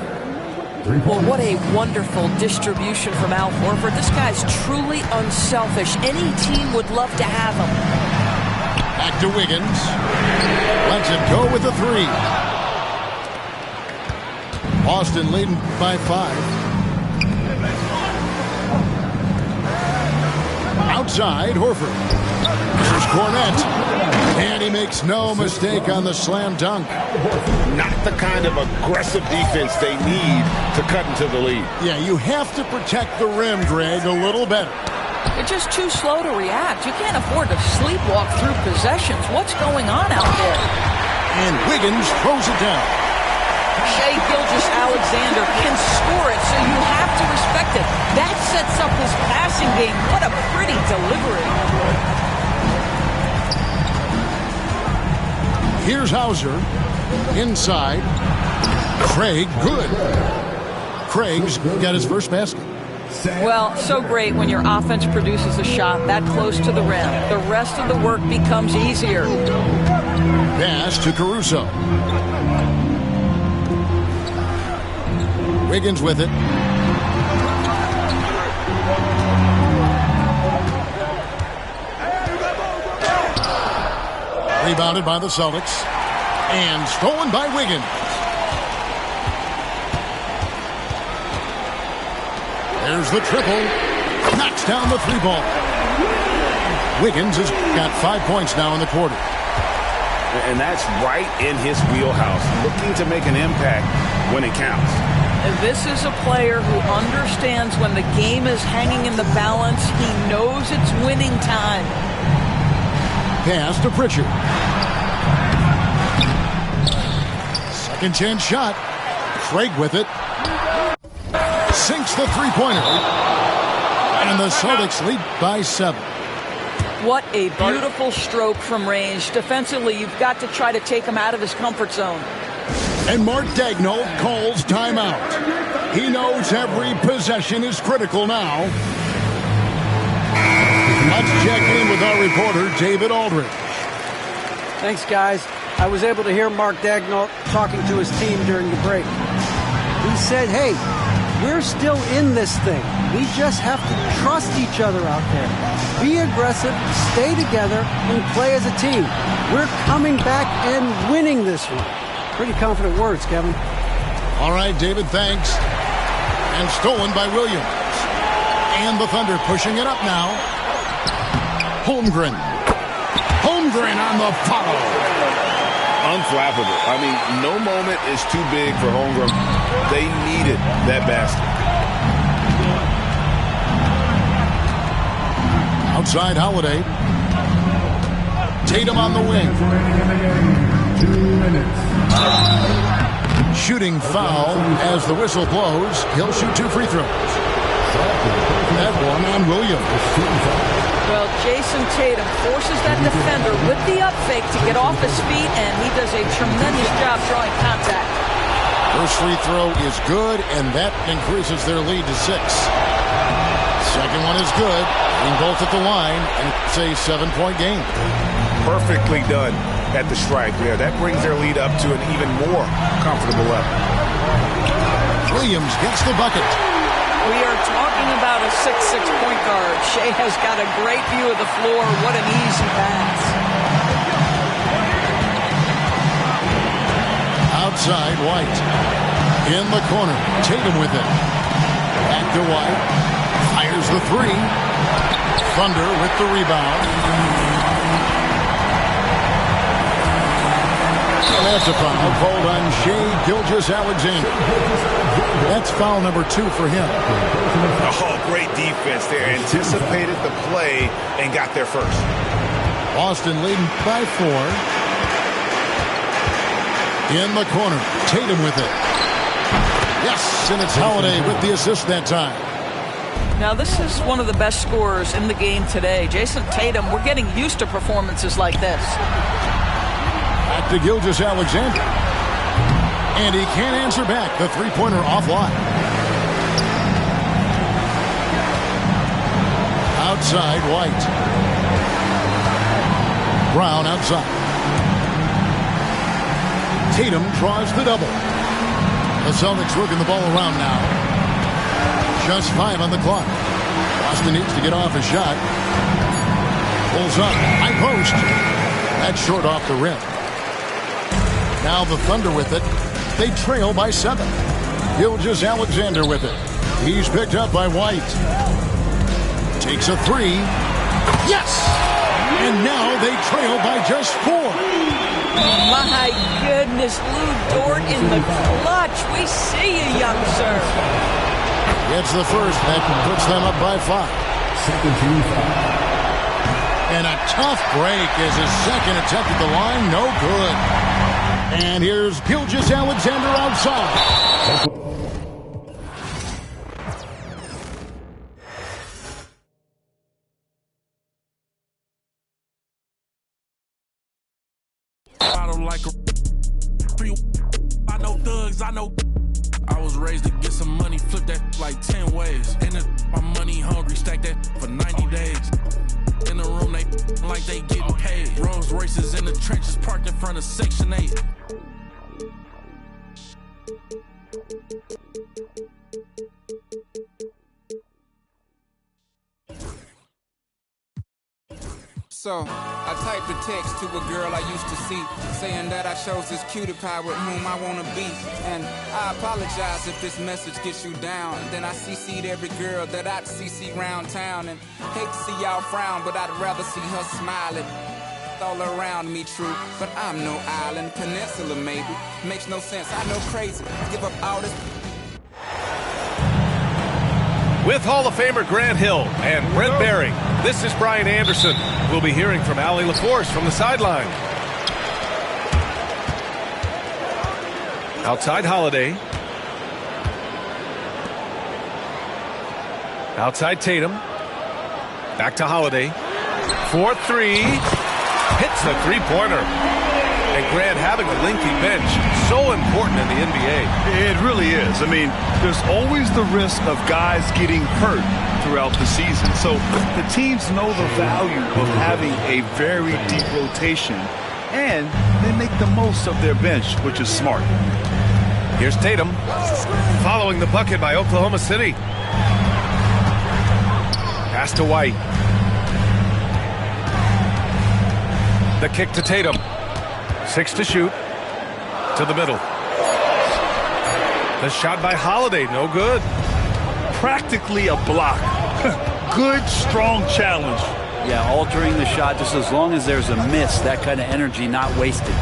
Well, what a wonderful distribution from Al Horford. This guy's truly unselfish. Any team would love to have him. Back to Wiggins. Lets it go with the 3. Boston leading by 5. Outside, Horford. Here's Cornette. And he makes no mistake on the slam dunk. Not the kind of aggressive defense they need to cut into the lead. Yeah, you have to protect the rim, Greg, a little better. They're just too slow to react. You can't afford to sleepwalk through possessions. What's going on out there? And Wiggins throws it down. Shai Gilgeous-Alexander can score it, so you have to respect it. That sets up his passing game. What a pretty delivery. Here's Hauser. Inside. Craig, good. Craig's got his first basket. Well, so great when your offense produces a shot that close to the rim. The rest of the work becomes easier. Pass to Caruso. Wiggins with it. Rebounded by the Celtics. And stolen by Wiggins. There's the triple. Knocks down the 3 ball. Wiggins has got 5 points now in the quarter. And that's right in his wheelhouse. Looking to make an impact when it counts. And this is a player who understands when the game is hanging in the balance. He knows it's winning time. Pass to Pritchard. Second chance shot. Craig with it. Sinks the three-pointer. And the Celtics lead by 7. What a beautiful stroke from range. Defensively, you've got to try to take him out of his comfort zone. And Mark Daigneault calls timeout. He knows every possession is critical now. Let's check in with our reporter, David Aldridge. Thanks, guys. I was able to hear Mark Daigneault talking to his team during the break. He said, hey, We're still in this thing. We just have to trust each other out there. Be aggressive, stay together, and play as a team. We're coming back and winning this one. Pretty confident words, Kevin. All right, David, thanks. And stolen by Williams. And the Thunder pushing it up now. Holmgren. Holmgren on the follow. Unflappable. I mean, no moment is too big for Holmgren. They needed that basket. Outside Holiday. Tatum on the wing. 2 minutes. Shooting foul as the whistle blows. He'll shoot 2 free throws. That one on Williams. Well, Jason Tatum forces that defender with the up fake to get off his feet, and he does a tremendous job drawing contact. First free throw is good, and that increases their lead to 6. Second one is good. Being both at the line, and it's a 7-point game. Perfectly done at the stripe there. That brings their lead up to an even more comfortable level. Williams gets the bucket. We are talking about a 6'6" point guard. Shea has got a great view of the floor. What an easy pass. Outside, White. In the corner. Tatum with it. Back to White. Fires the 3. Thunder with the rebound. And that's a foul called on Shea Gilgeous-Alexander. That's foul number 2 for him. Oh, great defense there. Anticipated the play and got there first. Boston leading by 4. In the corner. Tatum with it. Yes, and it's Holiday with the assist that time. Now, this is one of the best scorers in the game today. Jason Tatum, we're getting used to performances like this. Back to Gilgeous-Alexander. And he can't answer back. The three-pointer offline. Outside, White. Brown outside. Tatum draws the double. The Celtics working the ball around now. Just 5 on the clock. Boston needs to get off a shot. Pulls up. High post. That's short off the rim. Now the Thunder with it. They trail by 7. Gilgeous-Alexander with it. He's picked up by White. Takes a 3. Yes! And now they trail by just 4. My goodness, Lou Dort in the clutch. We see you, young sir. Gets the first. That puts them up by 5. And a tough break as his second attempt at the line. No good. And here's Gilgeous-Alexander outside. I know thugs, I know. I was raised to get some money, flip that like 10 ways. And my money hungry, stack that for 90 days. In the room, they like they getting paid. Rolls Royces in the trenches, parked in front of Section 8. So, I typed a text to a girl I used to see, saying that I chose this cutie pie with whom I want to be. And I apologize if this message gets you down. Then I CC'd every girl that I'd CC round town. And hate to see y'all frown, but I'd rather see her smiling. All around me true, but I'm no island, peninsula maybe. Makes no sense, I know crazy. Give up all this. With Hall of Famer Grant Hill and Brent Barry, this is Brian Anderson. We'll be hearing from Allie LaForce from the sideline. Outside Holiday. Outside Tatum. Back to Holiday. 4-3. Hits the three-pointer. And Grant, having a lengthy bench, so important in the NBA. It really is. I mean, there's always the risk of guys getting hurt throughout the season. So the teams know the value of having a very deep rotation, and they make the most of their bench, which is smart. Here's Tatum. Following the bucket by Oklahoma City. Pass to White. The kick to Tatum. 6 to shoot. To the middle. The shot by Holiday, no good. Practically a block. Good, strong challenge. Yeah, altering the shot just as long as there's a miss, that kind of energy not wasted.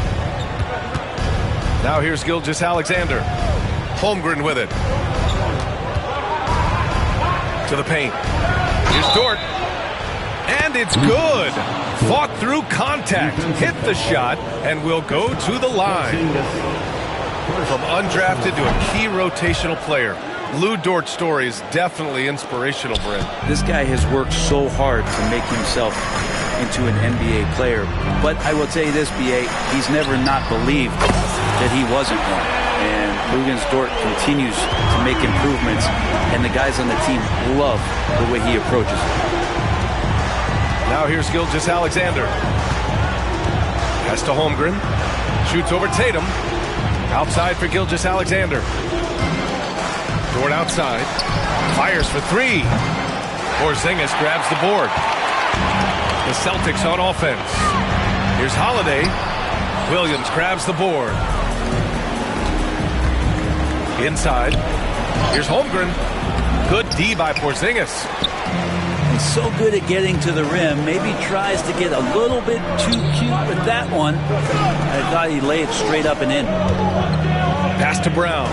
Now here's Gilgeous-Alexander. Holmgren with it. To the paint. Here's Dort. And it's good. Fought through contact. Hit the shot and will go to the line. From undrafted to a key rotational player. Lou Dort's story is definitely inspirational, Brent. This guy has worked so hard to make himself into an NBA player. But I will tell you this, B.A., he's never not believed that he wasn't one. And Luguentz Dort continues to make improvements, and the guys on the team love the way he approaches it. Now here's Gilgeous-Alexander. Pass to Holmgren. Shoots over Tatum. Outside for Gilgeous-Alexander. Dort outside. Fires for 3. Porzingis grabs the board. The Celtics on offense. Here's Holiday. Williams grabs the board. Inside. Here's Holmgren. Good D by Porzingis. He's so good at getting to the rim. Maybe tries to get a little bit too cute with that one. I thought he'd lay it straight up and in. Pass to Brown.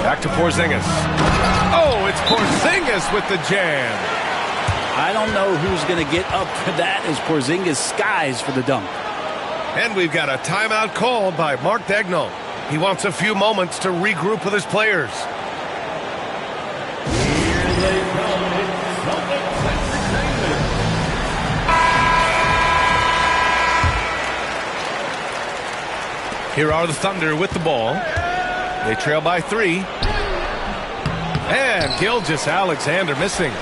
Back to Porzingis. Oh, it's Porzingis with the jam. I don't know who's going to get up for that as Porzingis skies for the dunk. And we've got a timeout called by Mark Daigneault. He wants a few moments to regroup with his players. Here are the Thunder with the ball. They trail by 3. And Gilgeous-Alexander missing.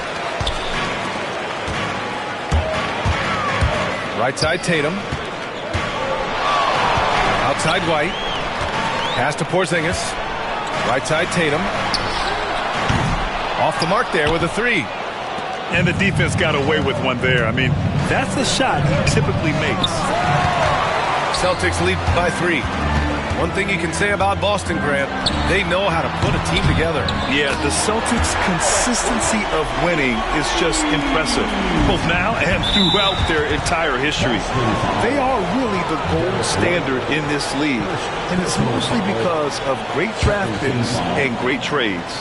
Right side Tatum. Outside White. Pass to Porzingis. Right side Tatum. Off the mark there with a 3. And the defense got away with one there. I mean, that's the shot he typically makes. Celtics lead by 3. One thing you can say about Boston, Grant, they know how to put a team together. Yeah, the Celtics' consistency of winning is just impressive, both now and throughout their entire history. They are really the gold standard in this league, and it's mostly because of great draft picks and great trades.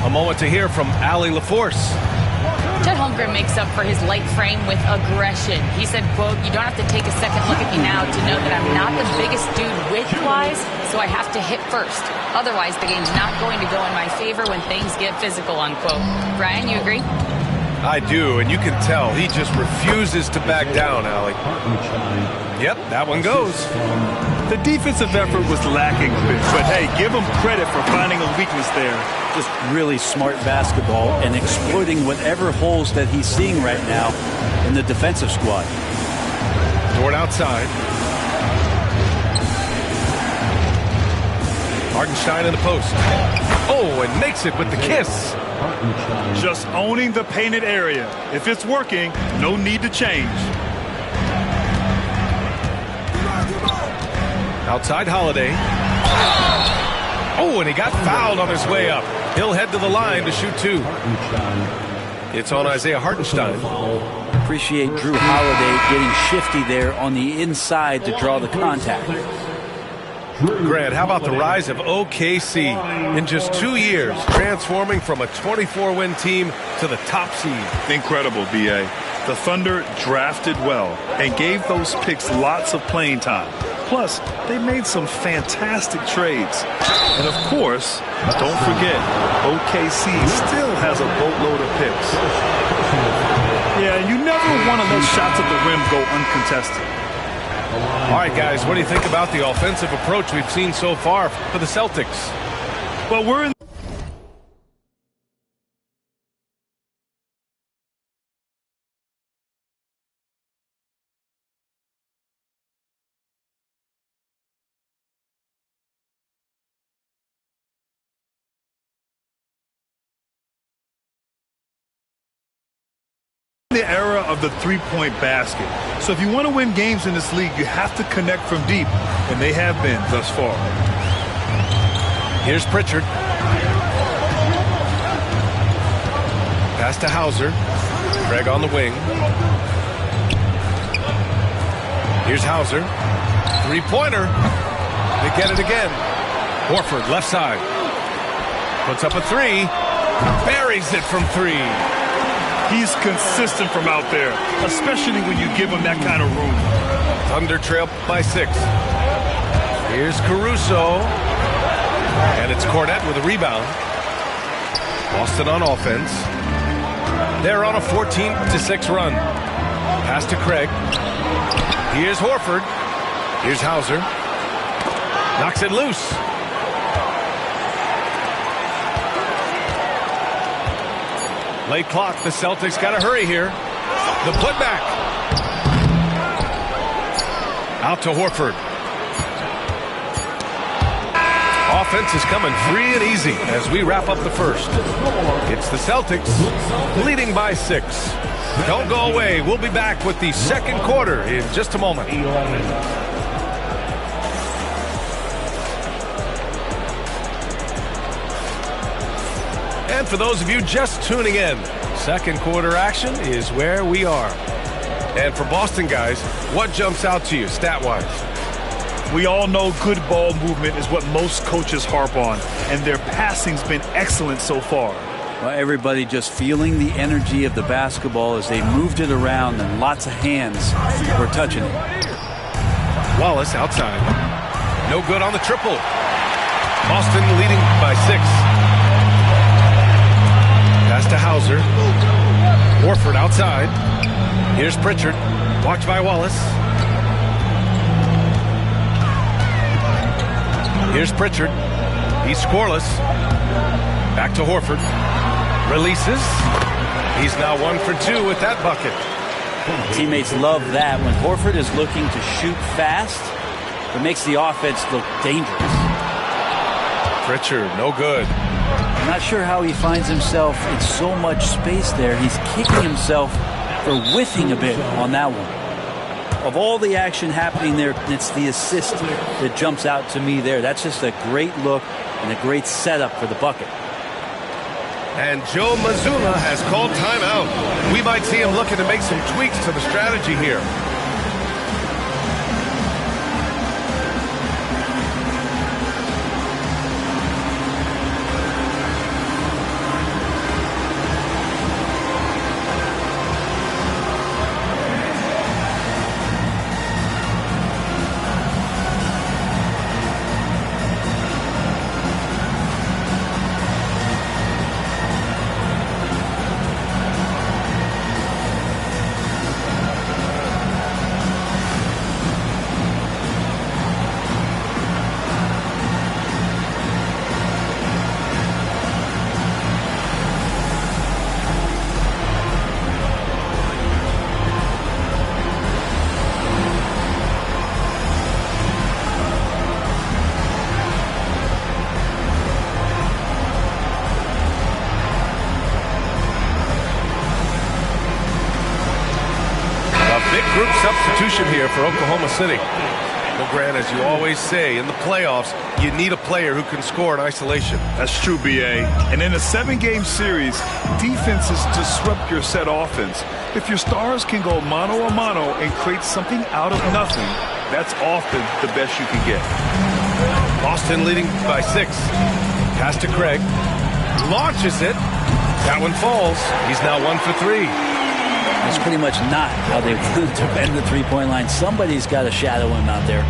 A moment to hear from Allie LaForce. Chet Holmgren makes up for his light frame with aggression. He said, quote, "You don't have to take a second look at me now to know that I'm not the biggest dude width-wise, so I have to hit first. Otherwise, the game's not going to go in my favor when things get physical," unquote. Brian, you agree? I do, and you can tell he just refuses to back down, Allie. Yep, that one goes. The defensive effort was lacking a bit, but hey, give him credit for finding a weakness there. Just really smart basketball and exploiting whatever holes that he's seeing right now in the defensive squad. Dort outside. Hartenstein in the post. Oh, and makes it with the kiss. Just owning the painted area. If it's working, no need to change. Outside Holiday. Oh, and he got fouled on his way up. He'll head to the line to shoot 2. It's on Isaiah Hartenstein. Appreciate Drew Holiday getting shifty there on the inside to draw the contact. Grant, how about the rise of OKC in just 2 years, transforming from a 24-win team to the top seed? Incredible, B.A. The Thunder drafted well and gave those picks lots of playing time. Plus, they made some fantastic trades. And of course, don't forget, OKC still has a boatload of picks. Yeah, you never want to let shots at the rim go uncontested. All right, guys, what do you think about the offensive approach we've seen so far for the Celtics? Well, we're in of the three-point basket. So if you want to win games in this league, you have to connect from deep, and they have been thus far. Here's Pritchard. Pass to Hauser. Craig on the wing. Here's Hauser. Three-pointer. They get it again. Horford, left side. Puts up a three. Buries it from three. He's consistent from out there, especially when you give him that kind of room. Thunder trail by 6. Here's Caruso. And it's Cornette with a rebound. Boston on offense. They're on a 14-6 run. Pass to Craig. Here's Horford. Here's Hauser. Knocks it loose. Late clock. The Celtics got to hurry here. The putback. Out to Horford. Offense is coming free and easy as we wrap up the first. It's the Celtics leading by 6. Don't go away. We'll be back with the second quarter in just a moment. And for those of you just tuning in, second quarter action is where we are. And for Boston guys, what jumps out to you stat-wise? We all know good ball movement is what most coaches harp on, and their passing's been excellent so far. Well, everybody just feeling the energy of the basketball as they moved it around, and lots of hands were touching it. Wallace outside. No good on the triple. Boston leading by 6. Pass to Hauser. Horford outside. Here's Pritchard. Watched by Wallace. Here's Pritchard. He's scoreless. Back to Horford. Releases. He's now 1 for 2 with that bucket. Teammates love that. When Horford is looking to shoot fast, it makes the offense look dangerous. Pritchard, no good. I'm not sure how he finds himself in so much space there. He's kicking himself for whiffing a bit on that one. Of all the action happening there, it's the assist that jumps out to me there. That's just a great look and a great setup for the bucket. And Joe Mazzulla has called timeout. We might see him looking to make some tweaks to the strategy here. Group substitution here for Oklahoma City. Well, Grant, as you always say, in the playoffs, you need a player who can score in isolation. That's true, B.A. And in a 7-game series, defenses disrupt your set offense. If your stars can go mano-a-mano and create something out of nothing, that's often the best you can get. Boston leading by 6. Pass to Craig. Launches it. That one falls. He's now 1 for 3. That's pretty much not how they wanted to bend the three-point line. Somebody's got to shadow him out there.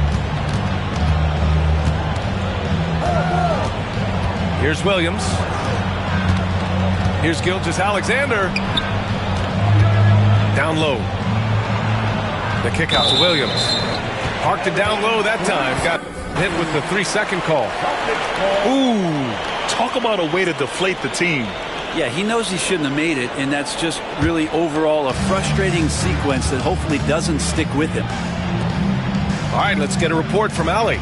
Here's Williams. Here's Gilgeous-Alexander. Down low. The kick out to Williams. Parked it down low that time. Got hit with the 3-second call. Ooh, talk about a way to deflate the team. Yeah, he knows he shouldn't have made it, and that's just really overall a frustrating sequence that hopefully doesn't stick with him. All right, let's get a report from Allie.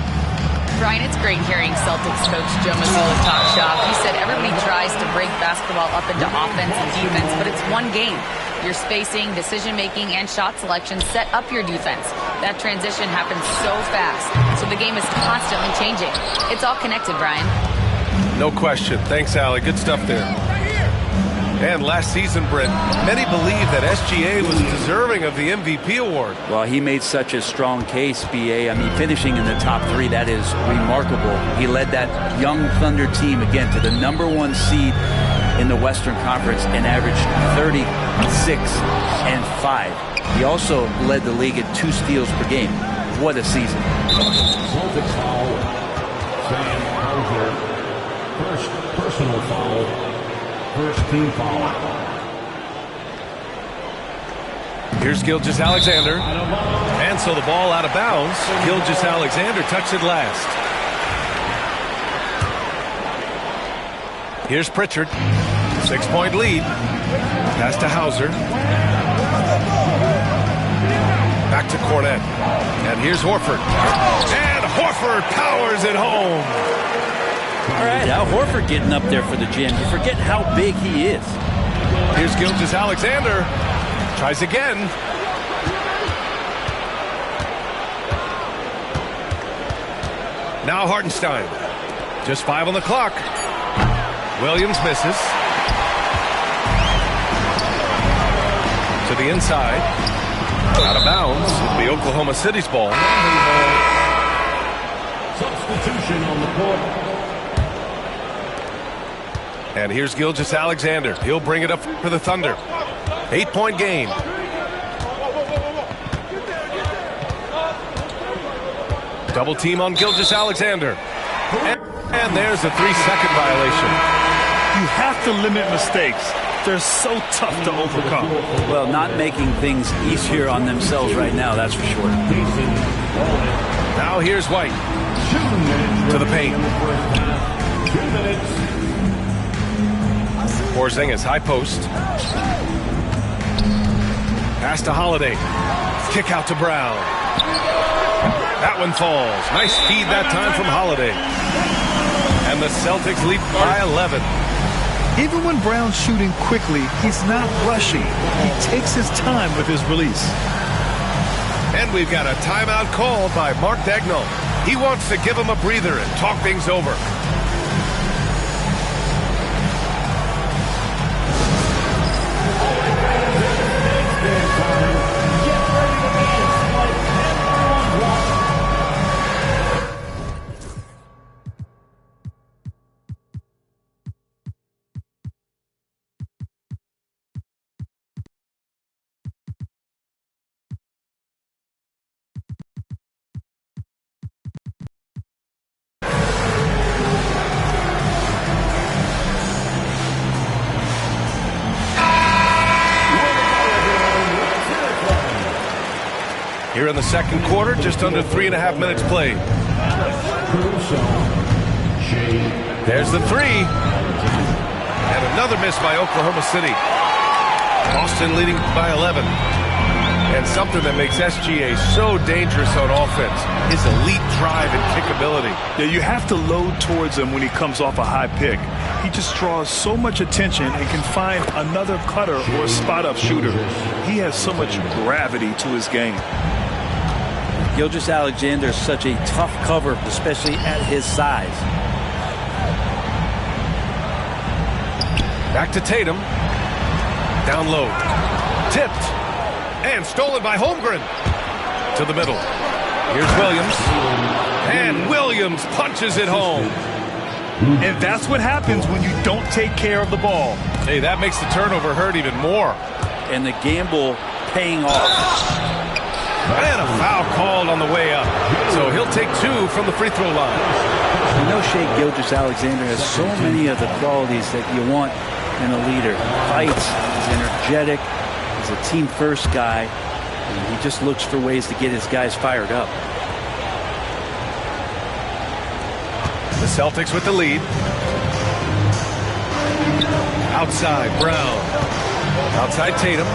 Brian, it's great hearing Celtics coach Joe Mazzulla talk shop. He said everybody tries to break basketball up into offense and defense, but it's one game. Your spacing, decision-making, and shot selection set up your defense. That transition happens so fast, so the game is constantly changing. It's all connected, Brian. No question. Thanks, Allie. Good stuff there. And last season, Brent, many believe that SGA was deserving of the MVP award. Well, he made such a strong case, BA. I mean, finishing in the top 3, that is remarkable. He led that young Thunder team, again, to the #1 seed in the Western Conference and averaged 36 and 5. He also led the league at 2 steals per game. What a season. Celtics foul. Sam Hauser. First personal foul. First team foul. Here's Gilgeous-Alexander. And so the ball out of bounds. Gilgeous-Alexander touched it last. Here's Pritchard. 6-point lead. Pass to Hauser. Back to Cornette. And here's Horford. And Horford powers it home. All right, Al Horford getting up there for the Jam. You forget how big he is. Here's Gilgeous-Alexander. Tries again. Now Hartenstein. Just 5 on the clock. Williams misses. To the inside. Out of bounds. It'll be Oklahoma City's ball. Substitution on the court. And here's Gilgeous-Alexander. He'll bring it up for the Thunder. 8-point game. Double team on Gilgeous-Alexander. And there's a 3-second violation. You have to limit mistakes. They're so tough to overcome. Well, not making things easier on themselves right now, that's for sure. Now here's White. To the paint. 2 minutes. Porzingis, high post. Pass to Holiday. Kick out to Brown. That one falls. Nice feed that time from Holiday. And the Celtics lead by 11. Even when Brown's shooting quickly, he's not rushing. He takes his time with his release. And we've got a timeout called by Mark Daigneault. He wants to give him a breather and talk things over. Here in the second quarter, just under 3.5 minutes played. There's the 3. And another miss by Oklahoma City. Boston leading by 11. And something that makes SGA so dangerous on offense, his elite drive and kickability. Yeah, you have to load towards him when he comes off a high pick. He just draws so much attention and can find another cutter or spot-up shooter. He has so much gravity to his game. Gilgeous-Alexander is such a tough cover, especially at his size. Back to Tatum. Down low. Tipped. And stolen by Holmgren. To the middle. Here's Williams. And Williams punches it home. And that's what happens when you don't take care of the ball. Hey, that makes the turnover hurt even more. And the gamble paying off. And a foul called on the way up. So he'll take 2 from the free throw line. You know, Shai Gilgeous-Alexander has so many of the qualities that you want in a leader. Fights, he's energetic, he's a team-first guy, and he just looks for ways to get his guys fired up. The Celtics with the lead. Outside, Brown. Outside, Tatum.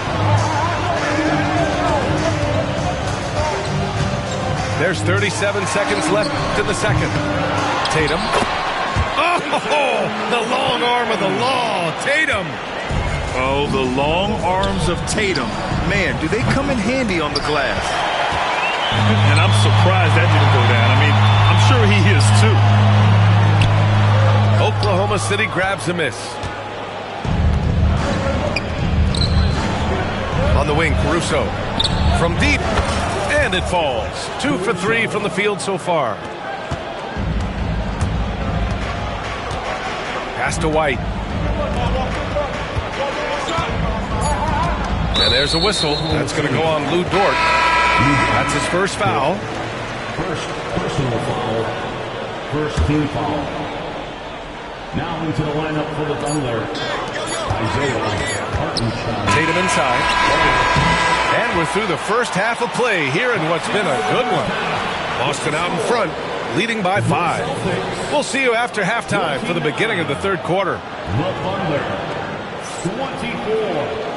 There's 37 seconds left in the second. Tatum. Oh, the long arm of the law. Tatum. Oh, the long arms of Tatum. Man, do they come in handy on the glass. And I'm surprised that didn't go down. I mean, I'm sure he is too. Oklahoma City grabs a miss. On the wing, Caruso. From deep. And it falls. 2 for 3 from the field so far. Pass to White. And there's a whistle. That's going to go on Lou Dort. That's his first foul. First personal foul. First team foul. Now into the lineup for the Thunder. Isaiah Hartenstein. Tatum inside. And we're through the first half of play here in what's been a good one. Boston out in front, leading by 5. We'll see you after halftime for the beginning of the third quarter. The Thunder, 24.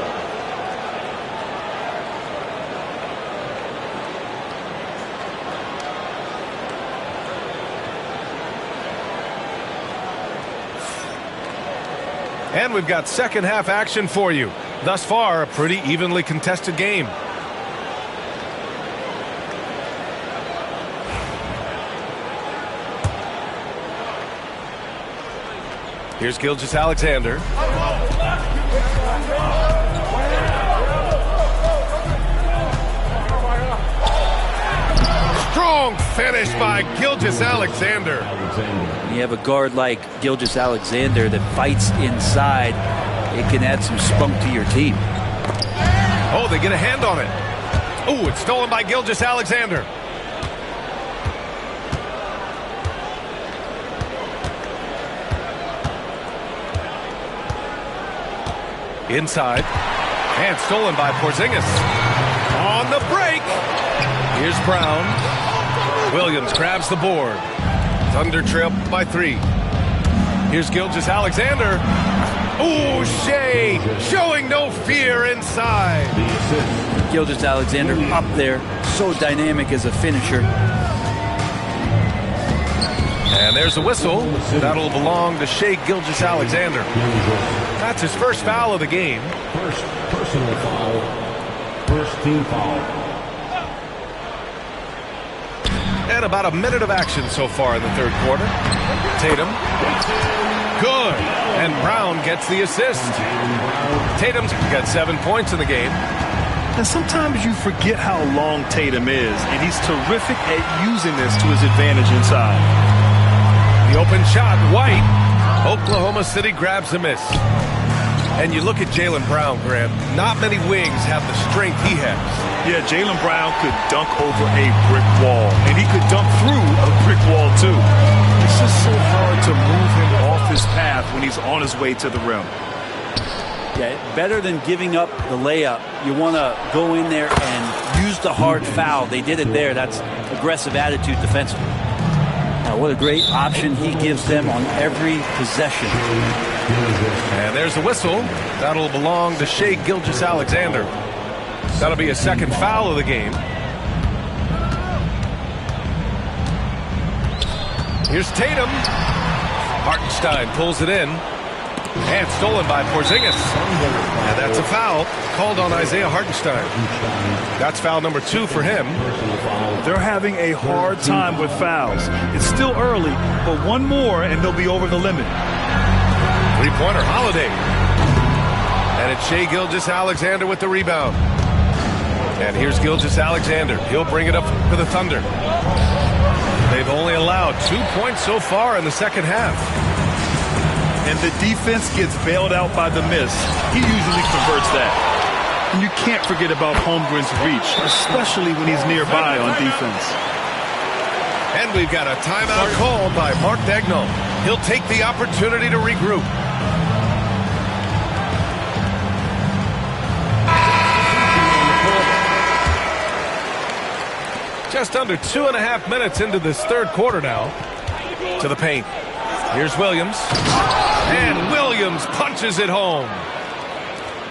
And we've got second half action for you. Thus far, a pretty evenly contested game. Here's Gilgeous-Alexander. Strong finish by Gilgeous-Alexander. You have a guard like Gilgeous-Alexander that fights inside. It can add some spunk to your team. Oh, they get a hand on it. Oh, it's stolen by Gilgeous-Alexander. Inside. And stolen by Porzingis. On the break. Here's Brown. Williams grabs the board. Thunder trail by 3. Here's Gilgeous-Alexander. Ooh, Shea showing no fear inside. Gilgeous-Alexander up there, so dynamic as a finisher. And there's a whistle. That'll belong to Shea Gilgeous-Alexander. That's his first foul of the game. First personal foul. First team foul. And about a minute of action so far in the third quarter. Tatum. Good. And Brown gets the assist. Tatum's got 7 points in the game. And sometimes you forget how long Tatum is, and he's terrific at using this to his advantage inside. The open shot, White. Oklahoma City grabs a miss. And you look at Jaylen Brown, Grant. Not many wings have the strength he has. Yeah, Jaylen Brown could dunk over a brick wall, and he could dunk through a brick wall, too. It's just so hard to move him off his path when he's on his way to the rim. Yeah, better than giving up the layup. You want to go in there and use the hard foul. They did it there. That's aggressive attitude defensively. Now, what a great option he gives them on every possession. And there's a whistle. That'll belong to Shea Gilgeous-Alexander. That'll be a second foul of the game. Here's Tatum. Hartenstein pulls it in. And stolen by Porzingis. And that's a foul called on Isaiah Hartenstein. That's foul number 2 for him. They're having a hard time with fouls. It's still early, but one more and they'll be over the limit. Three-pointer, Holiday. And it's Shea Gilgeous-Alexander with the rebound. And here's Gilgeous-Alexander. He'll bring it up for the Thunder. They've only allowed 2 points so far in the second half. And the defense gets bailed out by the miss. He usually converts that. And you can't forget about Holmgren's reach, especially when he's nearby on defense. And we've got a timeout called by Mark Daigneault. He'll take the opportunity to regroup. Just under 2.5 minutes into this third quarter now. To the paint. Here's Williams. And Williams punches it home.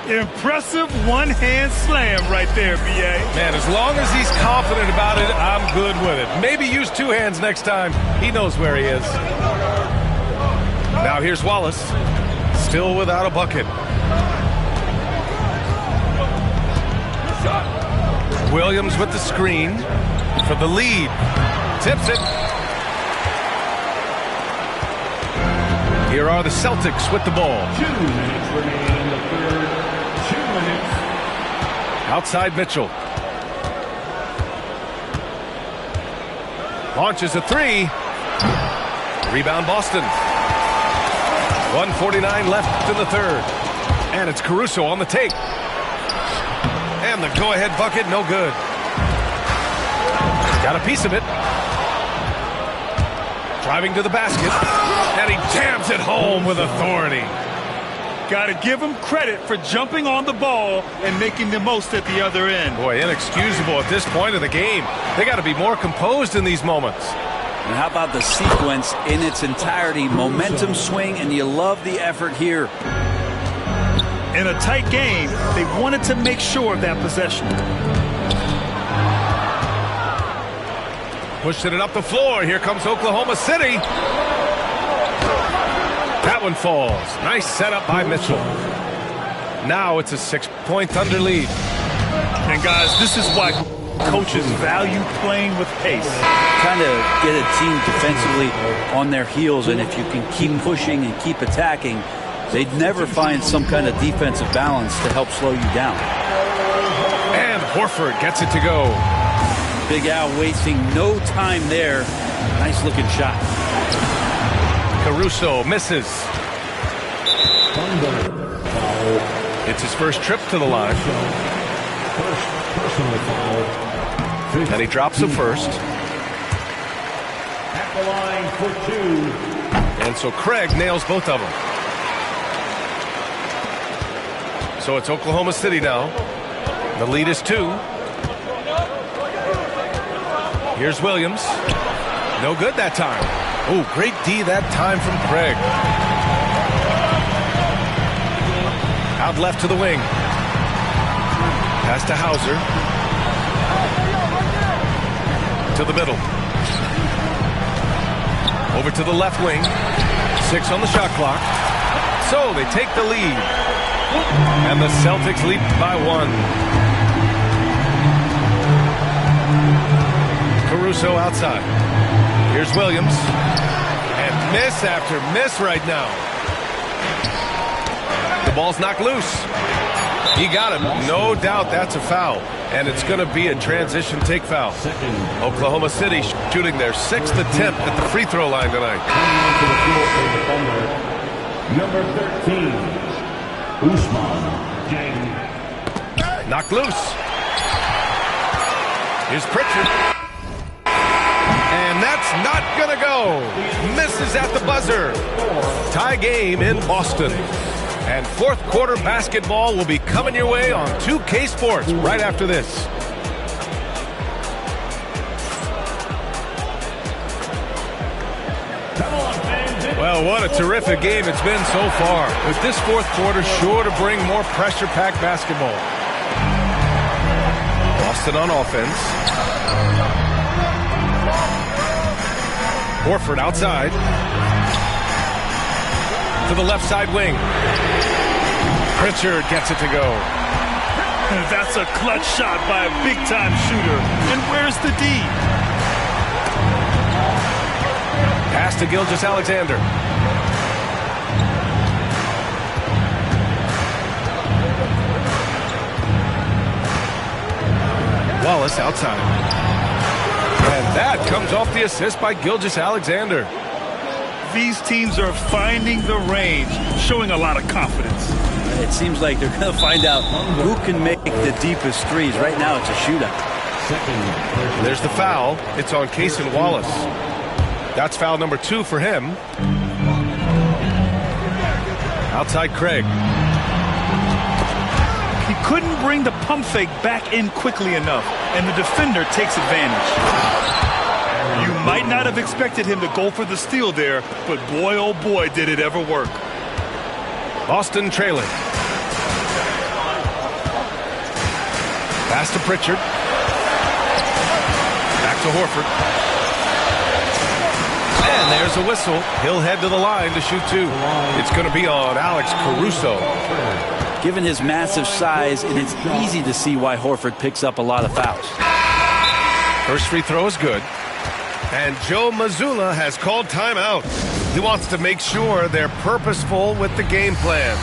Impressive one-hand slam right there, B.A. Man, as long as he's confident about it, I'm good with it. Maybe use 2 hands next time. He knows where he is. Now here's Wallace. Still without a bucket. Williams with the screen for the lead. Tips it. Here are the Celtics with the ball. 2 minutes remaining in the third. 2 minutes. Outside Mitchell. Launches a three. Rebound Boston. 1:49 left in the third. And it's Caruso on the take. And the go-ahead bucket, no good. Got a piece of it. Driving to the basket. And he jams it home with authority. Got to give him credit for jumping on the ball and making the most at the other end. Boy, inexcusable at this point of the game. They got to be more composed in these moments. And how about the sequence in its entirety? Momentum swing, and you love the effort here. In a tight game, they wanted to make sure of that possession. Pushing it up the floor. Here comes Oklahoma City. That one falls. Nice setup by Mitchell. Now it's a 6-point Thunder lead. And guys, this is why coaches value playing with pace. Kind of get a team defensively on their heels, and if you can keep pushing and keep attacking, they'd never find some kind of defensive balance to help slow you down. And Horford gets it to go. Big Al wasting no time there. Nice looking shot. Caruso misses. It's his first trip to the line. And he drops the first. At the line for 2. And so Craig nails both of them. So it's Oklahoma City now. The lead is 2. Here's Williams. No good that time. Oh, great D that time from Craig. Out left to the wing. Pass to Hauser. To the middle. Over to the left wing. 6 on the shot clock. So they take the lead. And the Celtics lead by 1. Caruso outside. Here's Williams. And miss after miss right now. The ball's knocked loose. He got it. No doubt that's a foul. And it's going to be a transition take foul. Oklahoma City shooting their 6th attempt at the free throw line tonight. Number 13, Usman Jang. Knocked loose. Here's Pritchard. And that's not going to go. Misses at the buzzer. Tie game in Boston. And fourth quarter basketball will be coming your way on 2K Sports right after this. Well, what a terrific game it's been so far. With this fourth quarter sure to bring more pressure-packed basketball. Boston on offense. Horford outside. To the left side wing. Pritchard gets it to go. That's a clutch shot by a big-time shooter. And where's the D? Pass to Gilgeous-Alexander. Wallace outside. And that comes off the assist by Gilgeous-Alexander. These teams are finding the range, showing a lot of confidence. It seems like they're going to find out who can make the deepest threes. Right now, it's a shootout. There's the foul. It's on Cason Wallace. That's foul number 2 for him. Outside Craig. He couldn't bring the pump fake back in quickly enough, and the defender takes advantage. You might not have expected him to go for the steal there, but boy, oh boy, did it ever work. Boston trailing. Pass to Pritchard. Back to Horford. And there's a whistle. He'll head to the line to shoot 2. It's going to be on Alex Caruso. Given his massive size, it is easy to see why Horford picks up a lot of fouls. First free throw is good. And Joe Mazzulla has called timeout. He wants to make sure they're purposeful with the game plan.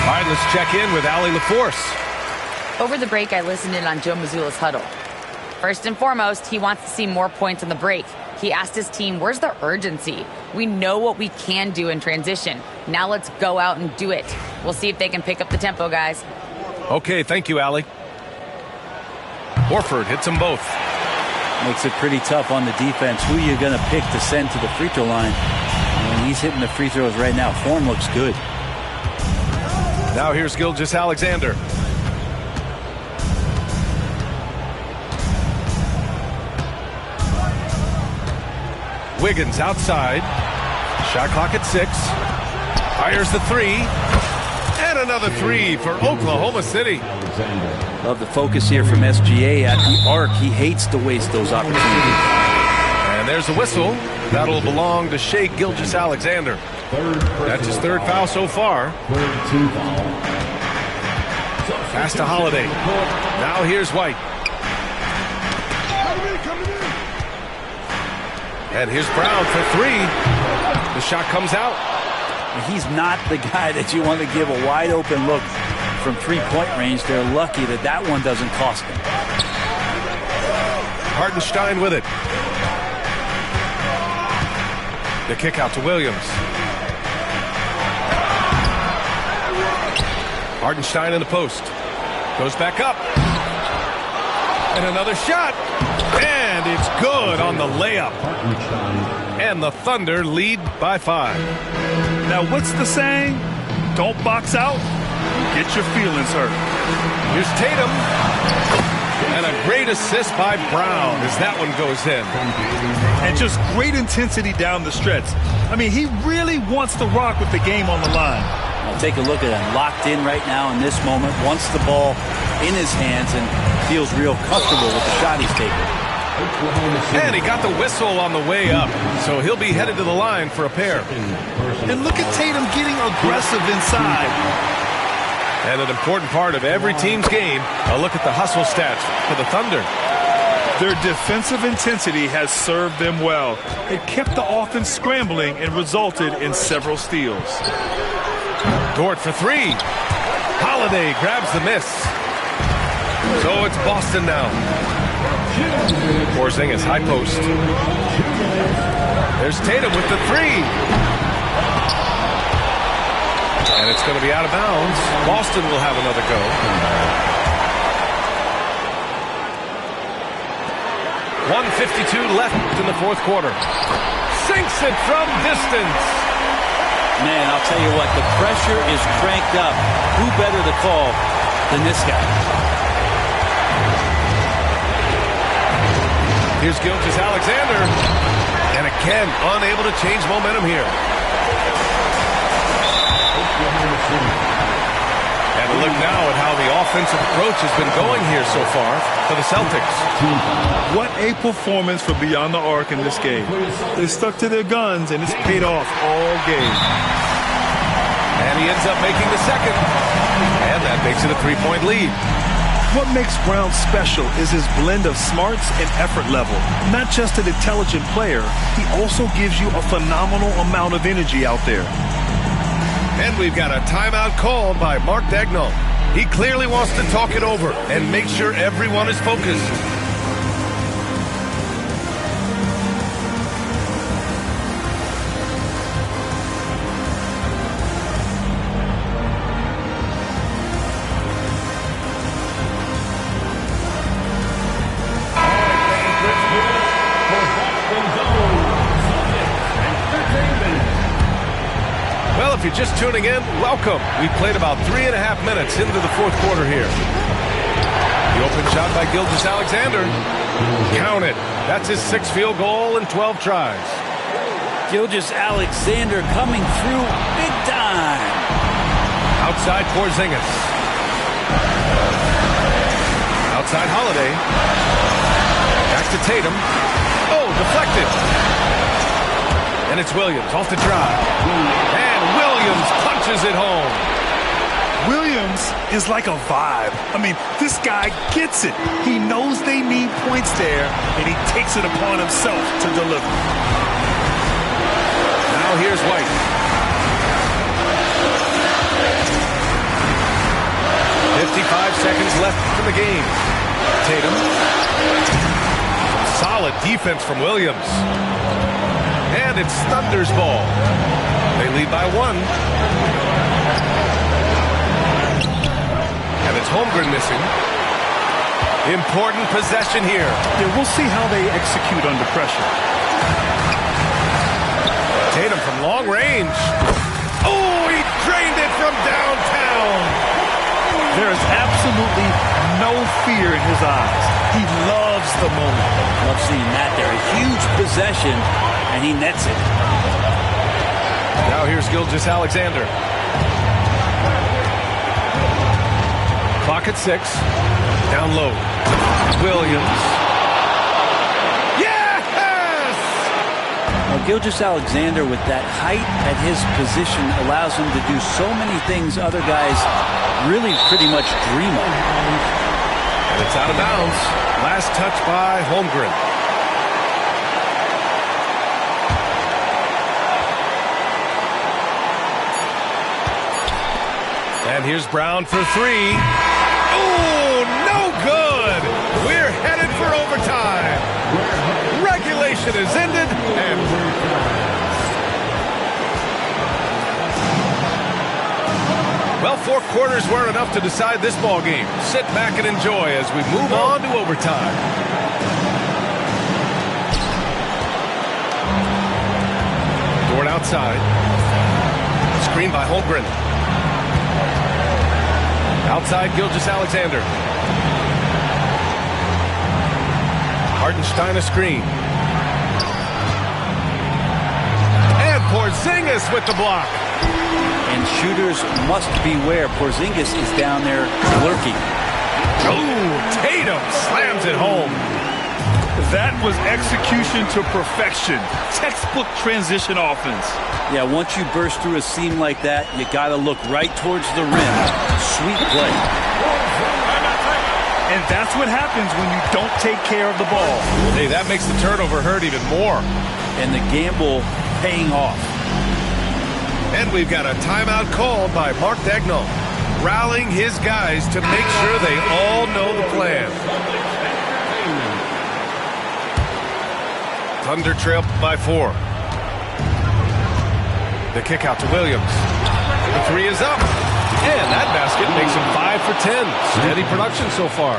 All right, let's check in with Allie LaForce. Over the break, I listened in on Joe Mazzulla's huddle. First and foremost, he wants to see more points on the break. He asked his team, where's the urgency? We know what we can do in transition. Now let's go out and do it. We'll see if they can pick up the tempo, guys. Okay, thank you, Allie. Horford hits them both. Makes it pretty tough on the defense. Who you're going to pick to send to the free throw line? And he's hitting the free throws right now. Form looks good. Now here's Gilgeous-Alexander. Wiggins outside. Shot clock at 6. Fires the 3. And another 3 for Oklahoma City. Love the focus here from SGA at the arc. He hates to waste those opportunities. And there's the whistle. That'll belong to Shai Gilgeous-Alexander. That's his 3rd foul so far. Pass to Holiday. Now here's White. And here's Brown for 3. The shot comes out. He's not the guy that you want to give a wide open look from 3-point range. They're lucky that that one doesn't cost them. Hartenstein with it. The kick out to Williams. Hartenstein in the post. Goes back up. And another shot. And it's good on the layup. And the Thunder lead by 5. Now, what's the saying? Don't box out. Get your feelings hurt. Here's Tatum. And a great assist by Brown as that one goes in. And just great intensity down the stretch. I mean, he really wants to rock with the game on the line. Well, take a look at him. Locked in right now in this moment. Wants the ball in his hands and feels real comfortable with the shot he's taking. And he got the whistle on the way up. So he'll be headed to the line for a pair. And look at Tatum getting aggressive inside. And an important part of every team's game, a look at the hustle stats for the Thunder. Their defensive intensity has served them well. It kept the offense scrambling and resulted in several steals. Dort for 3. Holiday grabs the miss. So it's Boston now. Porzingis high post. There's Tatum with the 3. And it's going to be out of bounds. Boston will have another go. .152 left in the 4th quarter. Sinks it from distance. Man, I'll tell you what, the pressure is cranked up. Who better to call than this guy? Here's Gilgeous-Alexander. And again, unable to change momentum here. And a look now at how the offensive approach has been going here so far for the Celtics. What a performance for Beyond the Arc in this game. They stuck to their guns, and it's paid off all game. And he ends up making the second. And that makes it a 3-point lead. What makes Brown special is his blend of smarts and effort level. Not just an intelligent player, he also gives you a phenomenal amount of energy out there. And we've got a timeout called by Mark Daigneault. He clearly wants to talk it over and make sure everyone is focused. If you're just tuning in, welcome. We played about 3.5 minutes into the 4th quarter here. The open shot by Gilgeous-Alexander. Count it. That's his 6th field goal in 12 tries. Gilgeous-Alexander coming through big time. Outside Porzingis. Outside Holiday. Back to Tatum. Oh, deflected. And it's Williams off the drive. And Williams punches it home. Williams is like a vibe. I mean, this guy gets it. He knows they need points there, and he takes it upon himself to deliver. Now here's White. 55 seconds left in the game. Tatum. Solid defense from Williams. And it's Thunder's ball. They lead by 1. And it's Holmgren missing. Important possession here. Yeah, we'll see how they execute under pressure. Tatum from long range. Oh, he drained it from downtown. There is absolutely no fear in his eyes. He loves the moment. Love seeing that there. A huge possession, and he nets it. Now here's Gilgeous-Alexander. Clock at 6. Down low. Williams. Yes! Well, Gilgeous-Alexander, with that height at his position, allows him to do so many things other guys really pretty much dream of. And it's out of bounds. Last touch by Holmgren. And here's Brown for 3. Oh, no good. We're headed for overtime. Regulation is ended. Well, 4 quarters weren't enough to decide this ball game. Sit back and enjoy as we move on to overtime. Dort outside. Screen by Holmgren. Outside, Gilgeous-Alexander. Hartenstein a screen. And Porzingis with the block. And shooters must beware. Porzingis is down there lurking. Oh, Tatum slams it home. That was execution to perfection. Textbook transition offense. Yeah, once you burst through a seam like that, you got to look right towards the rim. Sweet play. And that's what happens when you don't take care of the ball. Hey, that makes the turnover hurt even more. And the gamble paying off. And we've got a timeout called by Mark Daigneault, rallying his guys to make sure they all know the plan. Thunder trail by 4. The kick out to Williams. The 3 is up. And that basket makes him 5 for 10. Steady production so far.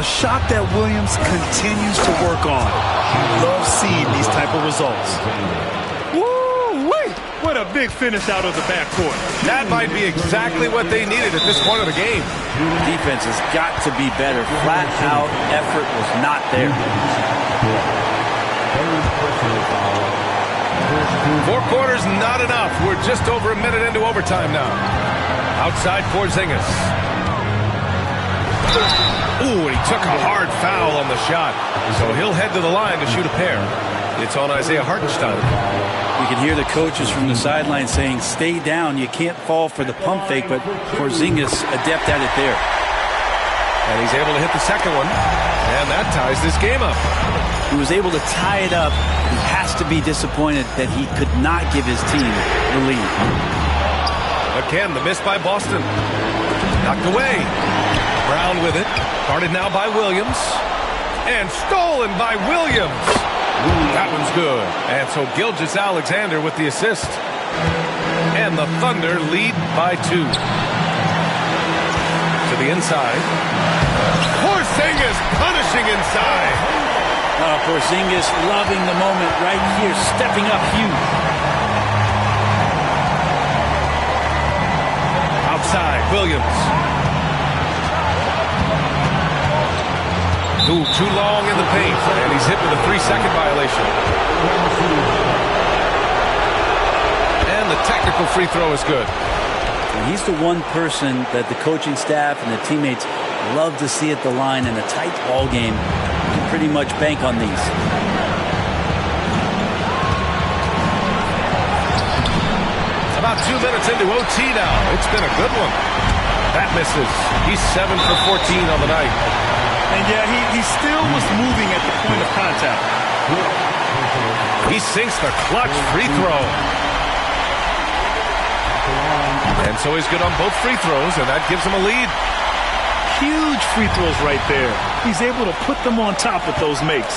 A shot that Williams continues to work on. Love seeing these type of results. Woo-wee! What a big finish out of the backcourt. That might be exactly what they needed at this point of the game. Defense has got to be better. Flat out effort was not there. 4 quarters, not enough. We're just over a minute into overtime now. Outside Porzingis. Ooh, and he took a hard foul on the shot. So he'll head to the line to shoot a pair. It's on Isaiah Hartenstein. You can hear the coaches from the sideline saying, stay down. You can't fall for the pump fake, but Porzingis adept at it there. And he's able to hit the second one. And that ties this game up. He was able to tie it up. He has to be disappointed that he could not give his team the lead. Again, the miss by Boston. Knocked away. Brown with it. Guarded now by Williams. And stolen by Williams. Ooh, that one's good. And so Gilgeous-Alexander with the assist. And the Thunder lead by 2. To the inside. Porzingis punishing inside. Porzingis loving the moment right here, stepping up huge. Outside, Williams. Ooh, too long in the paint, and he's hit with a 3-second violation. And the technical free throw is good. And he's the one person that the coaching staff and the teammates love to see at the line in a tight ball game. You can pretty much bank on these. About 2 minutes into OT now. It's been a good one. That misses. He's 7 for 14 on the night. And yeah, he still was moving at the point of contact. He sinks the clutch free throw. And so he's good on both free throws, and that gives him a lead. Huge free throws right there. He's able to put them on top with those makes.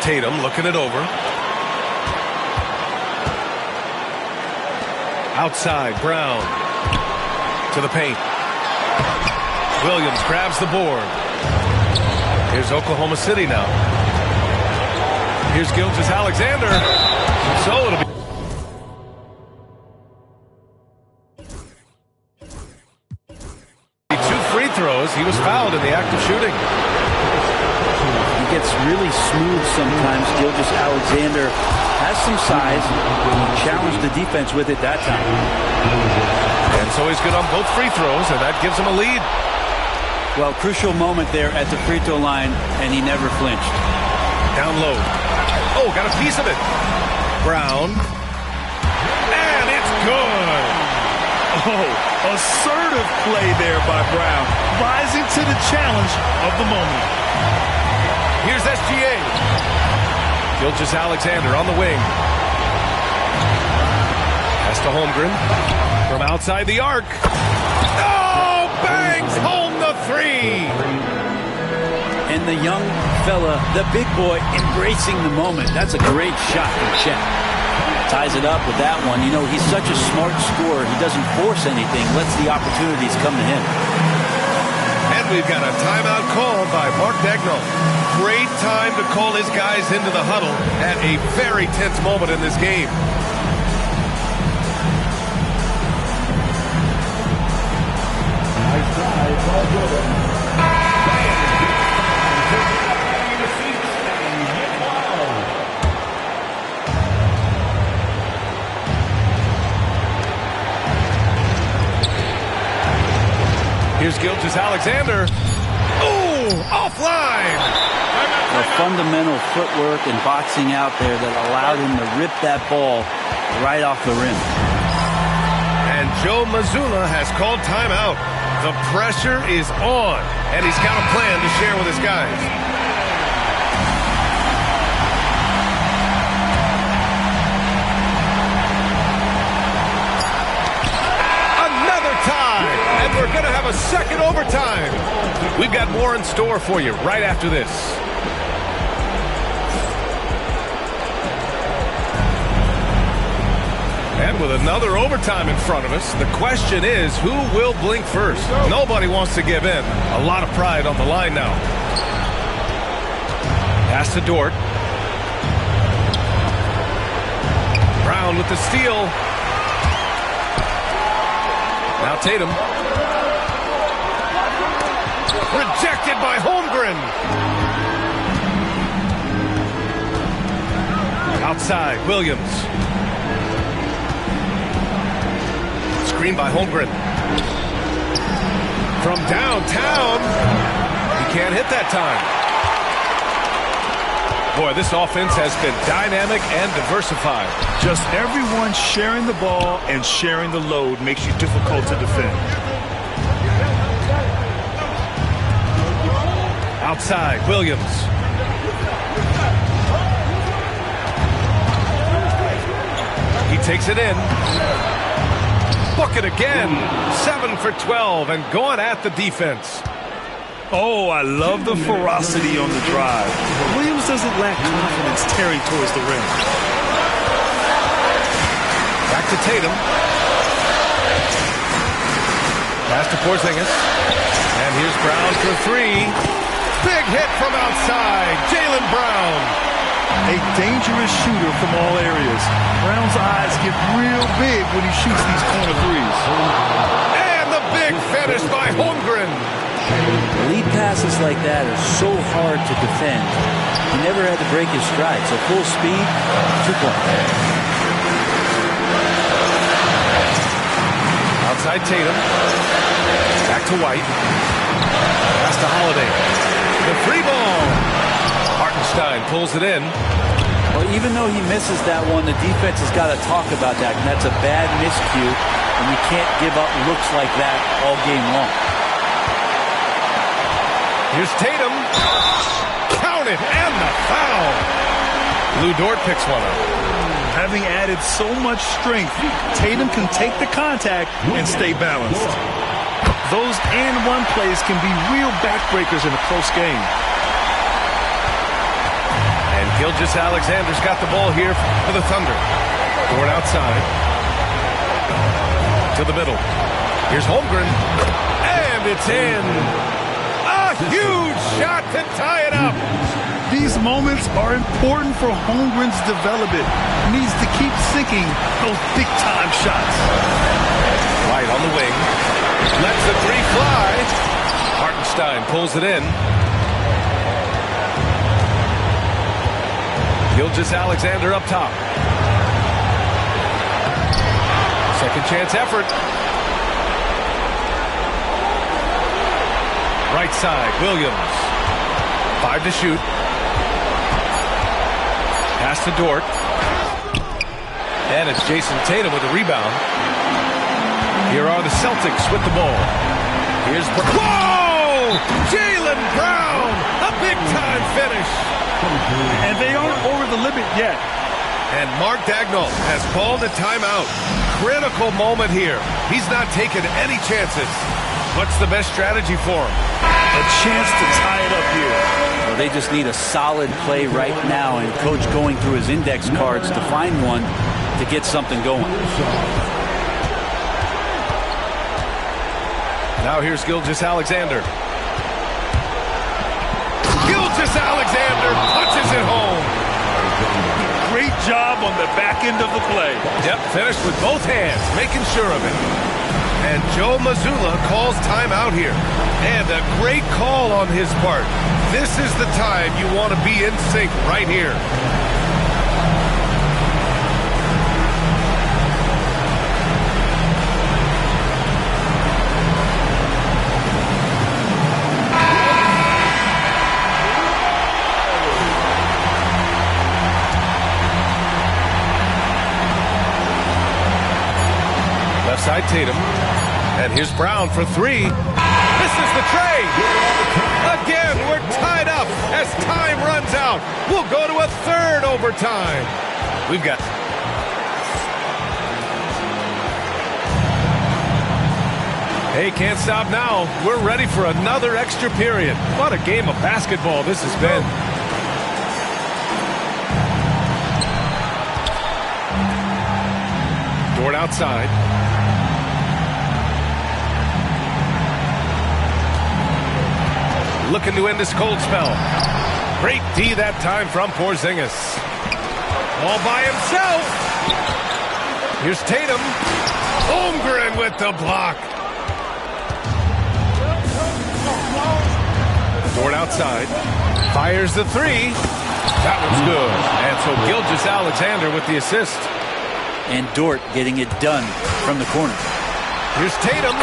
Tatum looking it over. Outside, Brown to the paint. Williams grabs the board. Here's Oklahoma City now. Here's Gilgeous-Alexander. So it'll be 2 free throws. He was fouled in the act of shooting. He gets really smooth sometimes. Gilgeous-Alexander has some size. He challenged the defense with it that time. And so he's good on both free throws, and that gives him a lead. Well, crucial moment there at the free throw line, and he never flinched. Down low. Oh, got a piece of it. Brown. And it's good. Oh, assertive play there by Brown. Rising to the challenge of the moment. Here's SGA. Gilgeous-Alexander on the wing. Pass to Holmgren. From outside the arc. Oh, bangs home the 3. And the young fella, the big boy, embracing the moment. That's a great shot from Chet. Ties it up with that one. You know, he's such a smart scorer. He doesn't force anything, lets the opportunities come to him. And we've got a timeout called by Mark Daigneault. Great time to call his guys into the huddle at a very tense moment in this game. Here's Gilgeous-Alexander. Oh, offline. The fundamental footwork and boxing out there that allowed him to rip that ball right off the rim. And Joe Mazzulla has called timeout. The pressure is on, and he's got a plan to share with his guys. Another tie, and we're going to have a second overtime. We've got more in store for you right after this. And with another overtime in front of us, the question is, who will blink first? Nobody wants to give in. A lot of pride on the line now. Pass to Dort. Brown with the steal. Now Tatum. Rejected by Holmgren. Outside, Williams. Screen by Holmgren. From downtown. He can't hit that time. Boy, this offense has been dynamic and diversified. Just everyone sharing the ball and sharing the load makes you difficult to defend. Outside, Williams. He takes it in. Bucket again. 7 for 12 and going at the defense. Oh, I love the ferocity on the drive. Williams doesn't lack confidence tearing towards the rim. Back to Tatum. Pass to Porzingis. And here's Brown for 3. Big hit from outside. Jaylen Brown. A dangerous shooter from all areas. Brown's eyes get real big when he shoots these corner threes. And the big finish by Holmgren. Lead passes like that are so hard to defend. He never had to break his stride, so full speed, 2-point. Outside Tatum. Back to White. Pass to Holiday. The free ball. Hartenstein pulls it in. Well, even though he misses that one, the defense has got to talk about that, and that's a bad miscue, and you can't give up looks like that all game long. Here's Tatum. Count it, and the foul. Lou Dort picks one up. Having added so much strength, Tatum can take the contact and stay balanced. Those and-one plays can be real backbreakers in a close game. And Gilgeous-Alexander's got the ball here for the Thunder. Dort outside. To the middle. Here's Holmgren. And it's in. A huge shot to tie it up. These moments are important for Holmgren's development. He needs to keep sinking those big-time shots. White on the wing. Lets the three fly. Hartenstein pulls it in. Gilgeous-Alexander up top. Second chance effort. Right side, Williams. 5 to shoot. Pass to Dort. And it's Jason Tatum with the rebound. Here are the Celtics with the ball. Here's whoa! Jaylen Brown! A big-time finish. And they aren't over the limit yet. And Mark Daigneault has called a timeout. Critical moment here. He's not taking any chances. What's the best strategy for him? A chance to tie it up here. Well, they just need a solid play right now, and Coach going through his index cards to find one to get something going. Now here's Gilgeous-Alexander. Gilgeous-Alexander punches it home. Great job on the back end of the play. Yep, finished with both hands, making sure of it. And Joe Mazzulla calls timeout here. And a great call on his part. This is the time you want to be in sync right here. Left side Tatum. And here's Brown for three. Misses the trade. Again, we're tied up as time runs out. We'll go to a third overtime. We've got... Hey, can't stop now. We're ready for another extra period. What a game of basketball this has been. Dort outside. Looking to end this cold spell. Great D that time from Porzingis. All by himself. Here's Tatum. Holmgren with the block. Dort outside. Fires the three. That one's good. And so Gilgeous-Alexander with the assist. And Dort getting it done from the corner. Here's Tatum.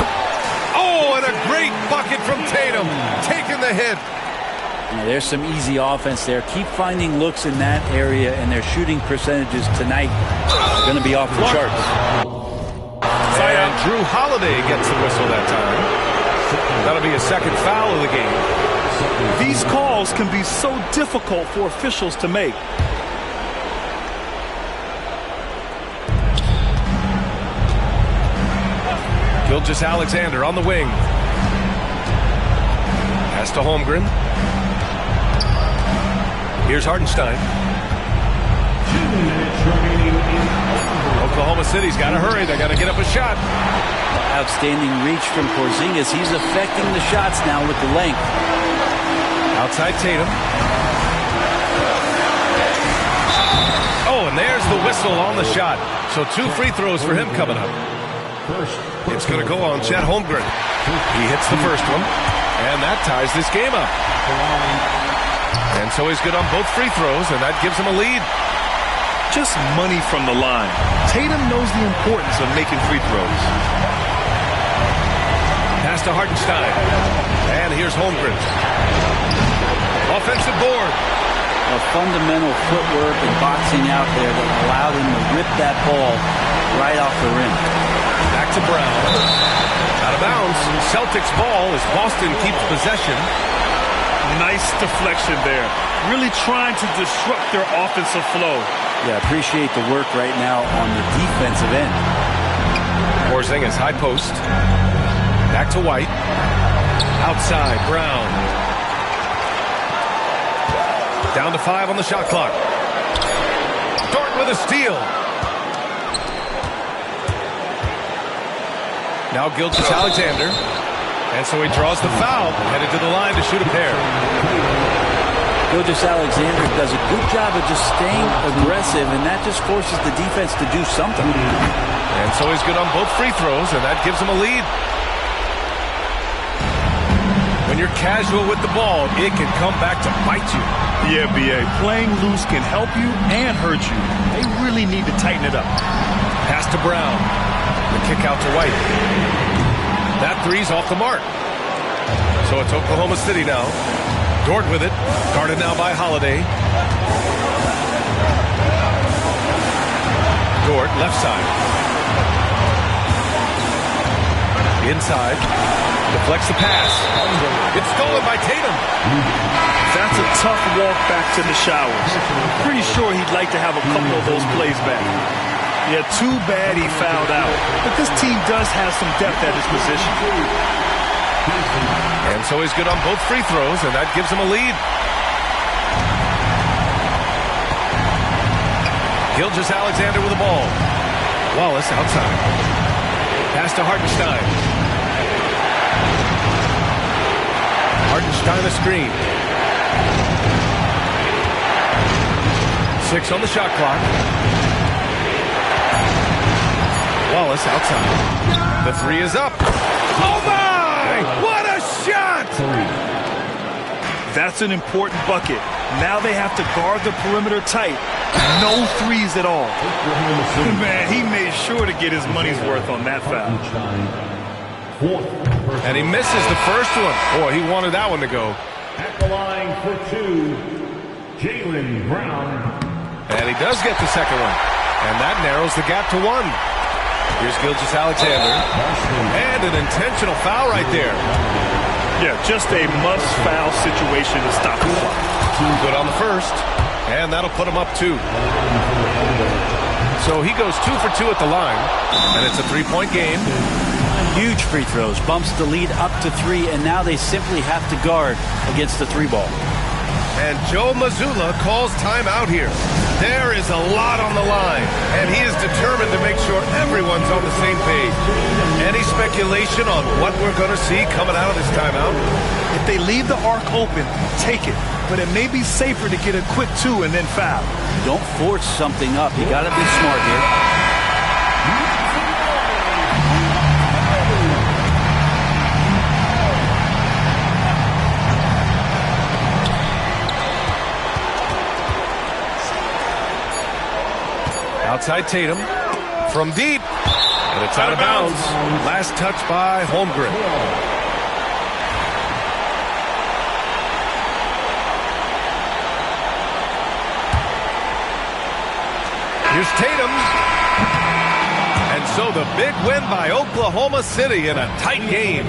Oh, and a great bucket from Tatum. Taking the hit. Now, there's some easy offense there. Keep finding looks in that area, and their shooting percentages tonight are going to be off the charts. And Drew Holiday gets the whistle that time. That'll be a second foul of the game. These calls can be so difficult for officials to make. Gilgeous-Alexander on the wing. Pass to Holmgren. Here's Hartenstein. Oklahoma City's got to hurry. They got to get up a shot. Outstanding reach from Porzingis. He's affecting the shots now with the length. Outside Tatum. Oh, and there's the whistle on the shot. So 2 free throws for him coming up. It's going to go on Chet Holmgren. He hits the first one, and that ties this game up. And so he's good on both free throws, and that gives him a lead. Just money from the line. Tatum knows the importance of making free throws. Pass to Hartenstein. And here's Holmgren. Offensive board. of fundamental footwork and boxing out there that allowed him to rip that ball right off the rim. Back to Brown. Out of bounds. Celtics ball as Boston keeps possession. Nice deflection there. Really trying to disrupt their offensive flow. Yeah, appreciate the work right now on the defensive end. Porzingis high post. Back to White. Outside, Brown. Down to 5 on the shot clock. Dort with a steal. Now Gilgeous-Alexander. And so he draws the foul, headed to the line to shoot a pair. Gilgeous-Alexander does a good job of just staying aggressive, and that just forces the defense to do something. And so he's good on both free throws, and that gives him a lead. When you're casual with the ball, it can come back to bite you. Yeah, B.A. Playing loose can help you and hurt you. They really need to tighten it up. Pass to Brown. The kick out to White. That three's off the mark. So it's Oklahoma City now. Dort with it. Guarded now by Holiday. Dort, left side. Inside. Deflects the pass. It's stolen by Tatum. That's a tough walk back to the showers. Pretty sure he'd like to have a couple of those plays back. Yeah, too bad he fouled out. But this team does have some depth at his position. And so he's good on both free throws, and that gives him a lead. Gilgeous-Alexander with the ball. Wallace outside. Pass to Hartenstein. Hartenstein a screen. 6 on the shot clock. Wallace outside. The three is up. Oh my! What a shot! That's an important bucket. Now they have to guard the perimeter tight. No threes at all. Man, he made sure to get his money's worth on that foul. And he misses the first one. Boy, he wanted that one to go. At the line for 2, Jaylen Brown. And he does get the second one. And that narrows the gap to 1. Here's Gilgeous-Alexander. And an intentional foul right there. Yeah, just a must-foul situation to stop the clock. Good on the first. And that'll put him up 2. So he goes 2 for 2 at the line. And it's a 3-point game. Huge free throws. Bumps the lead up to 3, and now they simply have to guard against the 3-ball. And Joe Mazzulla calls timeout here. There is a lot on the line, and he is determined to make sure everyone's on the same page. Any speculation on what we're going to see coming out of this timeout? If they leave the arc open, take it. But it may be safer to get a quick 2 and then foul. Don't force something up. You got to be smart here. Outside Tatum from deep, and it's out of bounds. Last touch by Holmgren. Here's Tatum. And so the big win by Oklahoma City in a tight game.